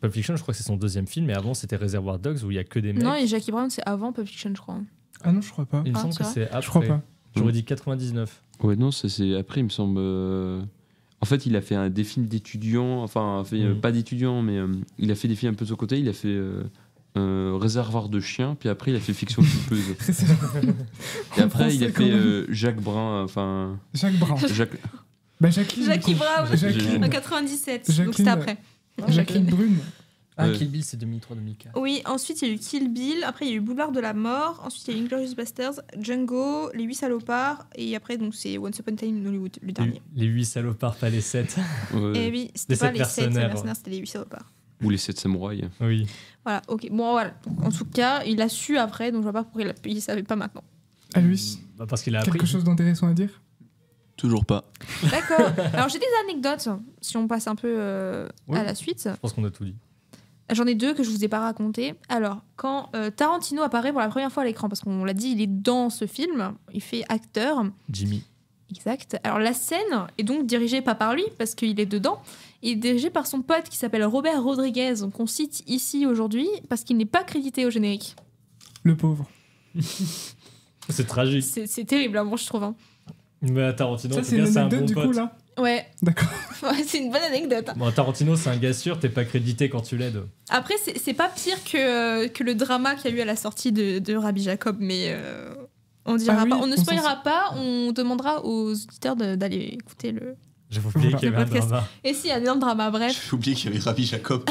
Pulp Fiction, je crois que c'est son deuxième film, et avant c'était Réservoir Dogs où il y a que des mecs. Non, et Jackie Brown c'est avant Pulp Fiction, je crois. Ah non, je crois pas. Il me semble que c'est après. Je crois pas. J'aurais dit 99. Ouais, non, c'est après, il me semble. En fait, il a fait des films d'étudiants, enfin, pas d'étudiants, mais il a fait des films un peu de son côté. Il a fait Réservoir de chiens, puis après, il a fait Fiction culpeuse. Et après, il a fait Jacques Brun, enfin. Jacques Brun. Bah, Jackie Brown, en 97, donc c'était après. Jacqueline Brune. Ah, Kill Bill, c'est 2003-2004. Oui, ensuite il y a eu Kill Bill, après il y a eu Boulevard de la Mort, ensuite il y a eu Inglourious Basterds, Django, Les 8 salopards, et après donc c'est Once Upon a Time in Hollywood, le dernier. Les 8 salopards, pas les 7. Et oui, c'était pas les 7 mercenaires, c'était les 8 salopards. Ou les 7 samouraïs. Oui. Voilà, ok. Bon, voilà. Donc, en tout cas, il a su après, donc je vois pas pourquoi il savait pas maintenant. Ah, Luis, parce qu'il a appris. Quelque chose d'intéressant à dire? Toujours pas. D'accord. Alors j'ai des anecdotes, si on passe un peu à la suite. Je pense qu'on a tout dit. J'en ai deux que je vous ai pas racontées. Alors, quand Tarantino apparaît pour la première fois à l'écran, parce qu'on l'a dit, il est dans ce film, il fait acteur. Jimmy. Exact. Alors la scène est donc dirigée pas par lui, parce qu'il est dedans, il est dirigé par son pote qui s'appelle Robert Rodriguez, qu'on cite ici aujourd'hui, parce qu'il n'est pas crédité au générique. Le pauvre. C'est tragique. C'est terrible, moi je trouve. Hein. Mais Tarantino, ça, c'est une anecdote du coup, là? Ouais. D'accord. Ouais, c'est une bonne anecdote. Bon, Tarantino, c'est un gars sûr, t'es pas crédité quand tu l'aides. Après, c'est pas pire que le drama qu'il y a eu à la sortie de Rabbi Jacob, mais on dira pas. On ne spoilera pas, on demandera aux auditeurs d'aller écouter le. J'avais oublié qu'il y avait un drama. Et si, il y a un énorme drama, bref. J'ai oublié qu'il y avait Rabbi Jacob.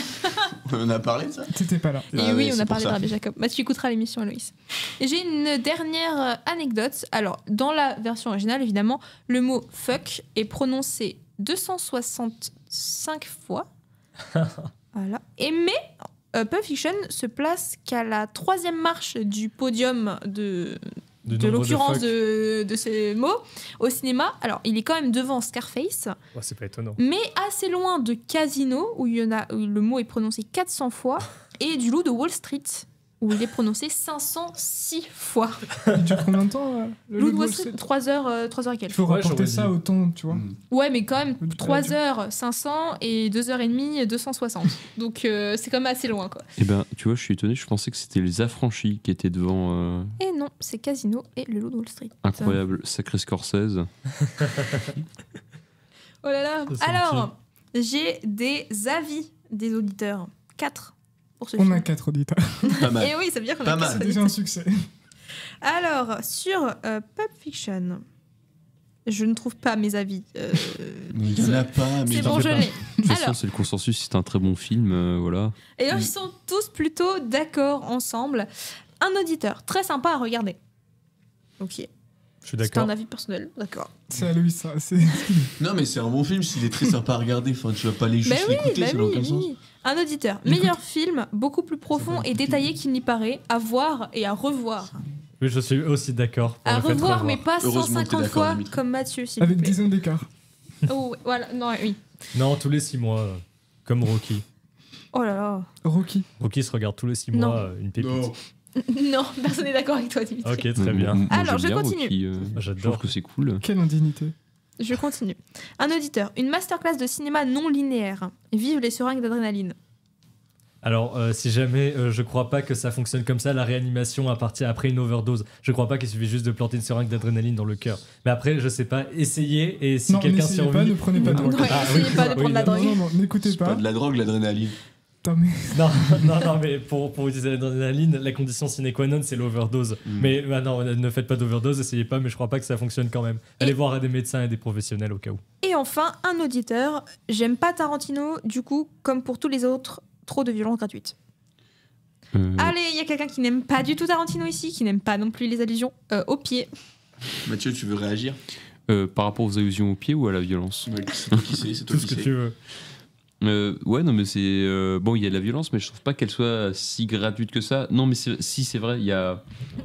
On a parlé de ça? T'étais pas là. Et oui, on a parlé de Rabbi Jacob. Bah, tu écouteras l'émission, Aloïs. Et j'ai une dernière anecdote. Alors, dans la version originale, évidemment, le mot fuck est prononcé 265 fois. Voilà. Mais Pulp Fiction se place qu'à la 3e marche du podium de l'occurrence de ces mots au cinéma. Alors, il est quand même devant Scarface. Oh, c'est pas étonnant. Mais assez loin de Casino, où le mot est prononcé 400 fois, et du Loup de Wall Street, où il est prononcé 506 fois. Il dure combien de temps le Loup de Wall Street 3 heures et quelques. Il faut rapporter ça au temps, tu vois. Ouais, mais quand même 3 heures 500 et 2 heures et demie 260. Donc c'est quand même assez loin, quoi. Eh ben, tu vois, je suis étonné, je pensais que c'était les Affranchis qui étaient devant. Et non, c'est Casino et le Loup de Wall Street. Incroyable, sacré Scorsese. Oh là là. Alors, j'ai des avis des auditeurs. 4 pour ce film. On a 4 auditeurs. Pas mal. Et oui, ça veut dire qu'on Pas a 4 mal. auditeurs. Déjà un succès. Alors, sur Pulp Fiction, je ne trouve pas mes avis. Mais il y en a pas. Mais C'est bon, je l'ai. De toute façon, c'est le consensus, c'est un très bon film, voilà. Et alors, ils sont tous plutôt d'accord ensemble. Un auditeur très sympa à regarder. Ok. Je suis C'est d'accord. un avis personnel, d'accord. C'est Aloïs, ça. C'est... Non, mais c'est un bon film s'il est très sympa à regarder. Enfin, tu vas pas aller juste l'écouter, ça n'a aucun sens. Un auditeur. Meilleur film, beaucoup plus profond et détaillé qu'il n'y paraît, à voir et à revoir. Oui, je suis aussi d'accord. pour À le fait de revoir, mais pas Heureusement que t'es 150 d'accord, fois Dimitri. comme Mathieu, s'il Avec vous plaît. 10 ans d'écart. Oh, ouais, voilà, non, oui. Non, tous les 6 mois, comme Rocky. Oh là là. Rocky. Rocky se regarde tous les 6 Non. mois une pépite. Non. Non, personne n'est d'accord avec toi, Dimitri. Ok, très bien. Moi, Alors, j'aime je bien continue. Rocky, je J'adore. trouve que c'est cool. Quelle indignité. Je continue. Un auditeur. Une masterclass de cinéma non linéaire. Vive les seringues d'adrénaline. Alors, si jamais je crois pas que ça fonctionne comme ça, la réanimation à partir après une overdose, je crois pas qu'il suffit juste de planter une seringue d'adrénaline dans le cœur. Mais après, je sais pas, essayez et si Non, quelqu'un n'essayez survit. pas, ne prenez pas de Non, drogue. essayez pas de prendre la oui, drogue. Non, n'écoutez C'est pas pas. de la drogue, l'adrénaline. Putain, mais... Non, mais pour utiliser l'adrénaline, la condition sine qua non, c'est l'overdose. Mais bah, non, ne faites pas d'overdose, essayez pas, mais je crois pas que ça fonctionne quand même. Allez voir des médecins et des professionnels au cas où. Et enfin, un auditeur. J'aime pas Tarantino, du coup, comme pour tous les autres, trop de violence gratuite. Allez, il y a quelqu'un qui n'aime pas du tout Tarantino ici, qui n'aime pas non plus les allusions au pied. Mathieu, tu veux réagir? Par rapport aux allusions au pied ou à la violence? C'est toi qui sais, c'est toi Tout ce qui que sais. tu veux. Ouais, non, mais c'est. Bon, il y a de la violence, mais je trouve pas qu'elle soit si gratuite que ça. Non, mais si, c'est vrai, il y a.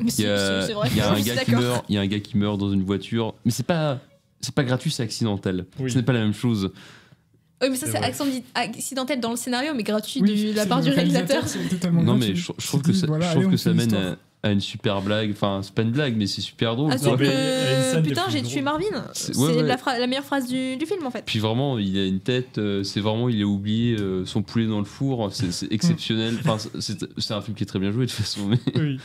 Si, Il y a, c'est vrai, il y a je un suis gars qui d'accord. meurt, il y a un gars qui meurt dans une voiture, mais c'est pas gratuit, c'est accidentel. Oui. Ce n'est pas la même chose. Oui, mais ça, C'est c'est vrai. accidentel dans le scénario, mais gratuit Oui, de la c'est part le du réalisateur. C'est totalement Non, gratuit. mais je trouve Tu que dis, ça, voilà, je trouve allez, que on ça fait mène l'histoire. à une super blague. Enfin, c'est pas une blague, mais c'est super drôle. Ah, quoi. sauf mais il y a une scène que des putain, plus j'ai tué drôles. Marvin. C'est- C'est ouais, ouais. la meilleure phrase du film en fait. Puis vraiment, il a une tête, c'est vraiment, il a oublié son poulet dans le four, c'est exceptionnel. Enfin, c'est un film qui est très bien joué de toute façon. Oui.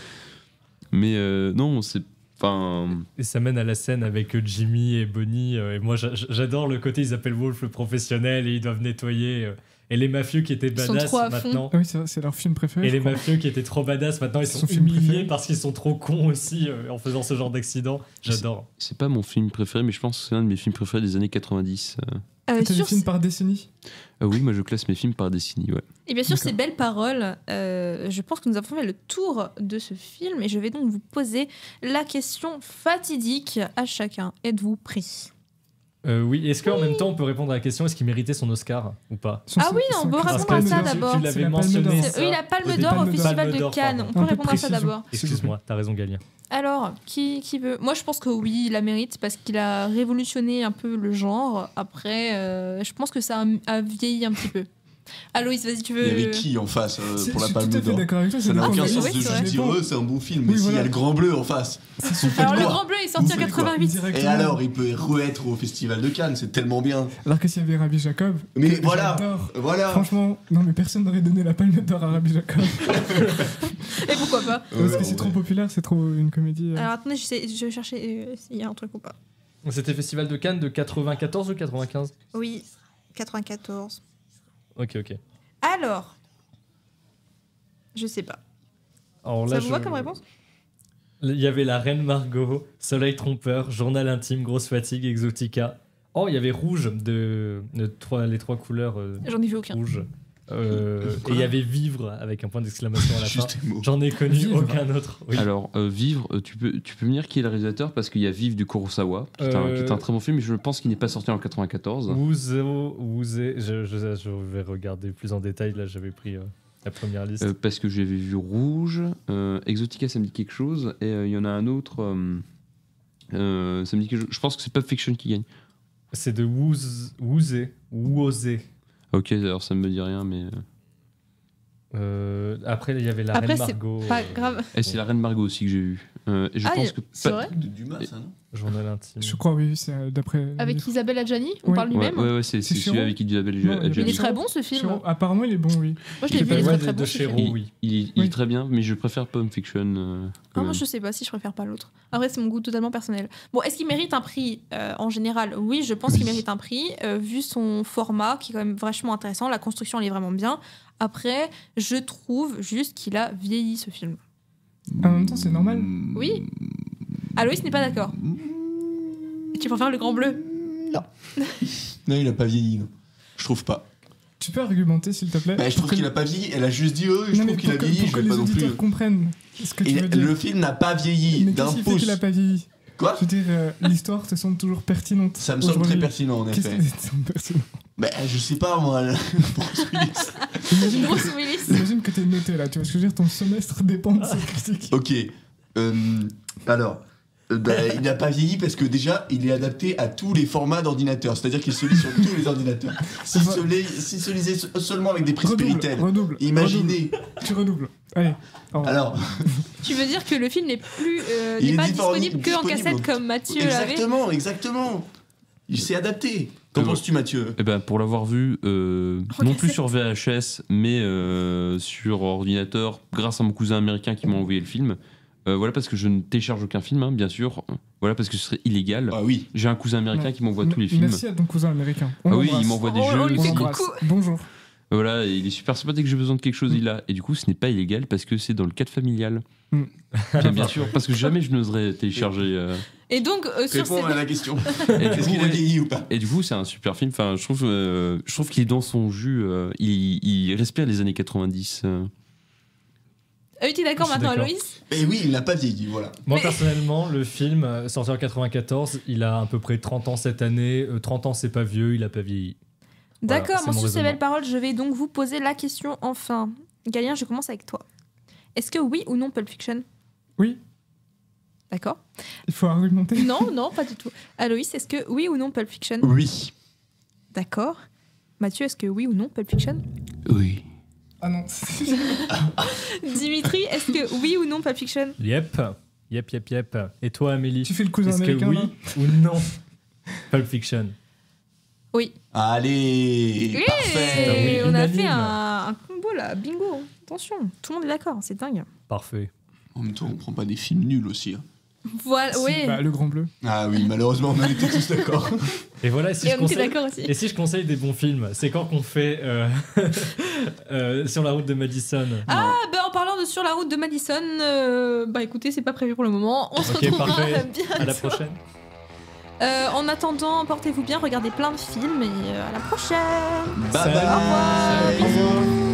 Mais non, c'est. Enfin. Et ça mène à la scène avec Jimmy et Bonnie. Et moi, j'adore le côté, ils appellent Wolf le professionnel et ils doivent nettoyer. Et les mafieux qui étaient Ils sont badass trop à fond. maintenant. Ah oui, c'est leur film préféré. Et je les crois. mafieux qui étaient trop badass maintenant, ils C'est sont son film humiliés préféré. parce qu'ils sont trop cons aussi en faisant ce genre d'accident. J'adore. C'est pas mon film préféré, mais je pense que c'est l'un de mes films préférés des années 90. T'as des Sur films par décennie. Oui, moi je classe mes films par décennie, ouais. Et bien sûr, D'accord. ces belles paroles, je pense que nous avons fait le tour de ce film et je vais donc vous poser la question fatidique à chacun. Êtes-vous prêts? Oui, est-ce qu'en même temps on peut répondre à la question est-ce qu'il méritait son Oscar ou pas? Ah oui, on peut Parce répondre à que ça tu d'abord. Tu C'est l'avais la Palme mentionné. d'Or. ça. Oui, la Palme Au d'Or début. au Festival Palme de d'Or, Cannes. pardon. On peut Un peu répondre à ça précision. d'abord. Excuse-moi, t'as raison, Galien. Alors, qui veut? Moi, je pense que oui, il la mérite parce qu'il a révolutionné un peu le genre. Après, je pense que ça a vieilli un petit peu. Aloïs, vas-y, tu veux. Il y avait qui en face pour la Je suis Palme tout à fait d'Or? d'accord avec toi. Ça n'a dépend aucun des- sens oui, de c'est juste vrai. dire c'est un bon film, mais Oui, s'il y a voilà. le Grand Bleu en face, vous faites Alors, le quoi? Grand Bleu est sorti en Vous faites quoi 88. Directement. Et alors, il peut re-être au Festival de Cannes, c'est tellement bien. Alors que s'il y avait Rabbi Jacob. Mais que voilà. j'adore. Voilà. Franchement, non, mais personne n'aurait donné la Palme d'Or à Rabbi Jacob. Et pourquoi pas? Parce que c'est trop populaire, c'est trop une comédie. Alors, attendez, je vais chercher s'il y a un truc ou pas. C'était Festival de Cannes de 94 ou 95? Oui, 94. Ok. Alors, je sais pas. Alors Ça là, vous va comme réponse? Il y avait La Reine Margot, Soleil Trompeur, Journal Intime, Grosse Fatigue, Exotica. Oh, il y avait Rouge les trois couleurs J'en ai vu aucun. rouges. Et il y avait Vivre avec un point d'exclamation à la fin. Juste des mots. J'en ai connu Vivre. aucun autre. Oui. Alors, Vivre, tu peux me dire qui est le réalisateur parce qu'il y a Vivre du Kurosawa, qui est un très bon film, mais je pense qu'il n'est pas sorti en 94. Je vais regarder plus en détail. Là, j'avais pris la première liste. Parce que j'avais vu Rouge, Exotica, ça me dit quelque chose, et il y en a un autre, ça me dit quelque chose. Je pense que c'est Pulp Fiction qui gagne. C'est de Woozé. Ok, alors ça me dit rien, mais. Après, il y avait La Après, Reine c'est Margot. pas grave. Et c'est La Reine Margot aussi que j'ai vu. Et je Ah, pense que. c'est pas- vrai? De Dumas, ça, non? Journal Intime. Je crois, oui, c'est d'après. le Avec livre. Isabelle Adjani, on Oui. parle du Ouais, même. ouais, c'est celui Chéreau avec Isabelle Non, il y avait Il est Adjani. très bon ce film. Chéreau, apparemment, il est bon, oui. Moi, je l'ai vu, il est Ouais, très de bon. ce film. Chéreau, oui. Il Oui. est très bien, mais je préfère Pulp Fiction. Ah, quand moi, même. je sais pas si je préfère pas l'autre. Après, c'est mon goût totalement personnel. Bon, est-ce qu'il mérite un prix en général? Oui, je pense qu'il mérite un prix, vu son format qui est quand même vachement intéressant. La construction, elle est vraiment bien. Après, je trouve juste qu'il a vieilli ce film. En même temps, c'est normal. Oui. Aloïs n'est pas d'accord. Tu préfères le Grand Bleu? Non, il a pas vieilli, non. Je trouve pas. Tu peux argumenter, s'il te plaît? Bah, je trouve qu'il a pas vieilli. Elle a juste dit, oh, je Non, trouve mais qu'il a pour que- vieilli. pour Je que vais pas les non plus. auditeurs comprennent ce que tu veux dire. Le film n'a pas vieilli Mais d'un qu'est-ce qui fait pouce. qu'il a pas vieilli? Quoi? Je veux dire, l'histoire te semble toujours pertinente. Ça me semble très aujourd'hui. pertinent, en Qu'est-ce effet. qui te semble pertinent? Bah, je sais pas, moi. Bruce Willis. Imagine que- Bruce Willis. Imagine que t'es noté là, tu vois ce que je veux dire? Ton semestre dépend de cette critique. Ok. Alors, bah, il n'a pas vieilli parce que déjà, il est adapté à tous les formats d'ordinateur. C'est-à-dire qu'il se lit sur tous les ordinateurs. S'il se lisait seulement avec des prises Péritel, Redouble. imaginez. Tu redoubles. Allez. au revoir. Alors, Tu veux dire que le film n'est plus, Il n'est est pas disponible disponible que en cassette comme Mathieu l'avait. exactement. Il s'est adapté. Qu'en Ouais. penses-tu, Mathieu? Eh ben, pour l'avoir vu, non plus cassette. sur VHS, mais sur ordinateur, grâce à mon cousin américain qui m'a envoyé le film. Voilà, parce que je ne télécharge aucun film, hein, bien sûr. Voilà, parce que ce serait illégal. Ah oui. J'ai un cousin américain Ouais. qui m'envoie tous les films. Merci à ton cousin américain. Ah oui, l'embrasse. il m'envoie des On jeux. lui On fait aussi. l'embrasse. coucou. Bonjour. Voilà, et il est super sympa. Dès que j'ai besoin de quelque chose, il l'a. Et du coup, ce n'est pas illégal parce que c'est dans le cadre familial. Mm. Bien sûr, parce que jamais je n'oserais télécharger. Et donc, sur Réponds à cette... la question. Et du Est-ce coup, qu'il a vieilli ou pas? Et du coup, c'est un super film. Enfin, je trouve qu'il est dans son jus. Il respire les années 90. Ah oui, t'es d'accord Je suis maintenant, d'accord. Aloïs? Et oui, il n'a pas vieilli, voilà. Moi, Mais- personnellement, le film, sorti en 94, il a à peu près 30 ans cette année. 30 ans, c'est pas vieux, il a pas vieilli. Voilà, D'accord, c'est moi mon sur ces raisonnement. belles paroles, je vais donc vous poser la question enfin. Galien, je commence avec toi. Est-ce que oui ou non Pulp Fiction? Oui, D'accord. il faut argumenter. Non, non, pas du tout. Aloïs, est-ce que oui ou non Pulp Fiction? Oui. D'accord. Mathieu, est-ce que oui ou non Pulp Fiction? Oui. Ah non. Dimitri, est-ce que oui ou non Pulp Fiction? Yep. Et toi, Amélie? Tu fais le cousin Est-ce que américain oui là ou non Pulp Fiction. Oui. Allez, Oui, parfait. on a unanime. fait un combo là, bingo. Attention, tout le monde est d'accord, c'est dingue. Parfait. En même temps, on prend pas des films nuls aussi. hein. Voilà, Si, ouais. bah, le grand bleu. Ah oui, malheureusement, on en était tous d'accord. Et voilà, et si, Et je on était conseille, d'accord aussi. et si je conseille des bons films, c'est quand qu'on fait Sur la route de Madison. Ah, ben en parlant de Sur la route de Madison, bah écoutez, c'est pas prévu pour le moment. On se Ok, retrouvera parfait. bien. À la prochaine. En attendant, portez-vous bien, regardez plein de films et à la prochaine. Bye Salut. bye. Au revoir. Au revoir.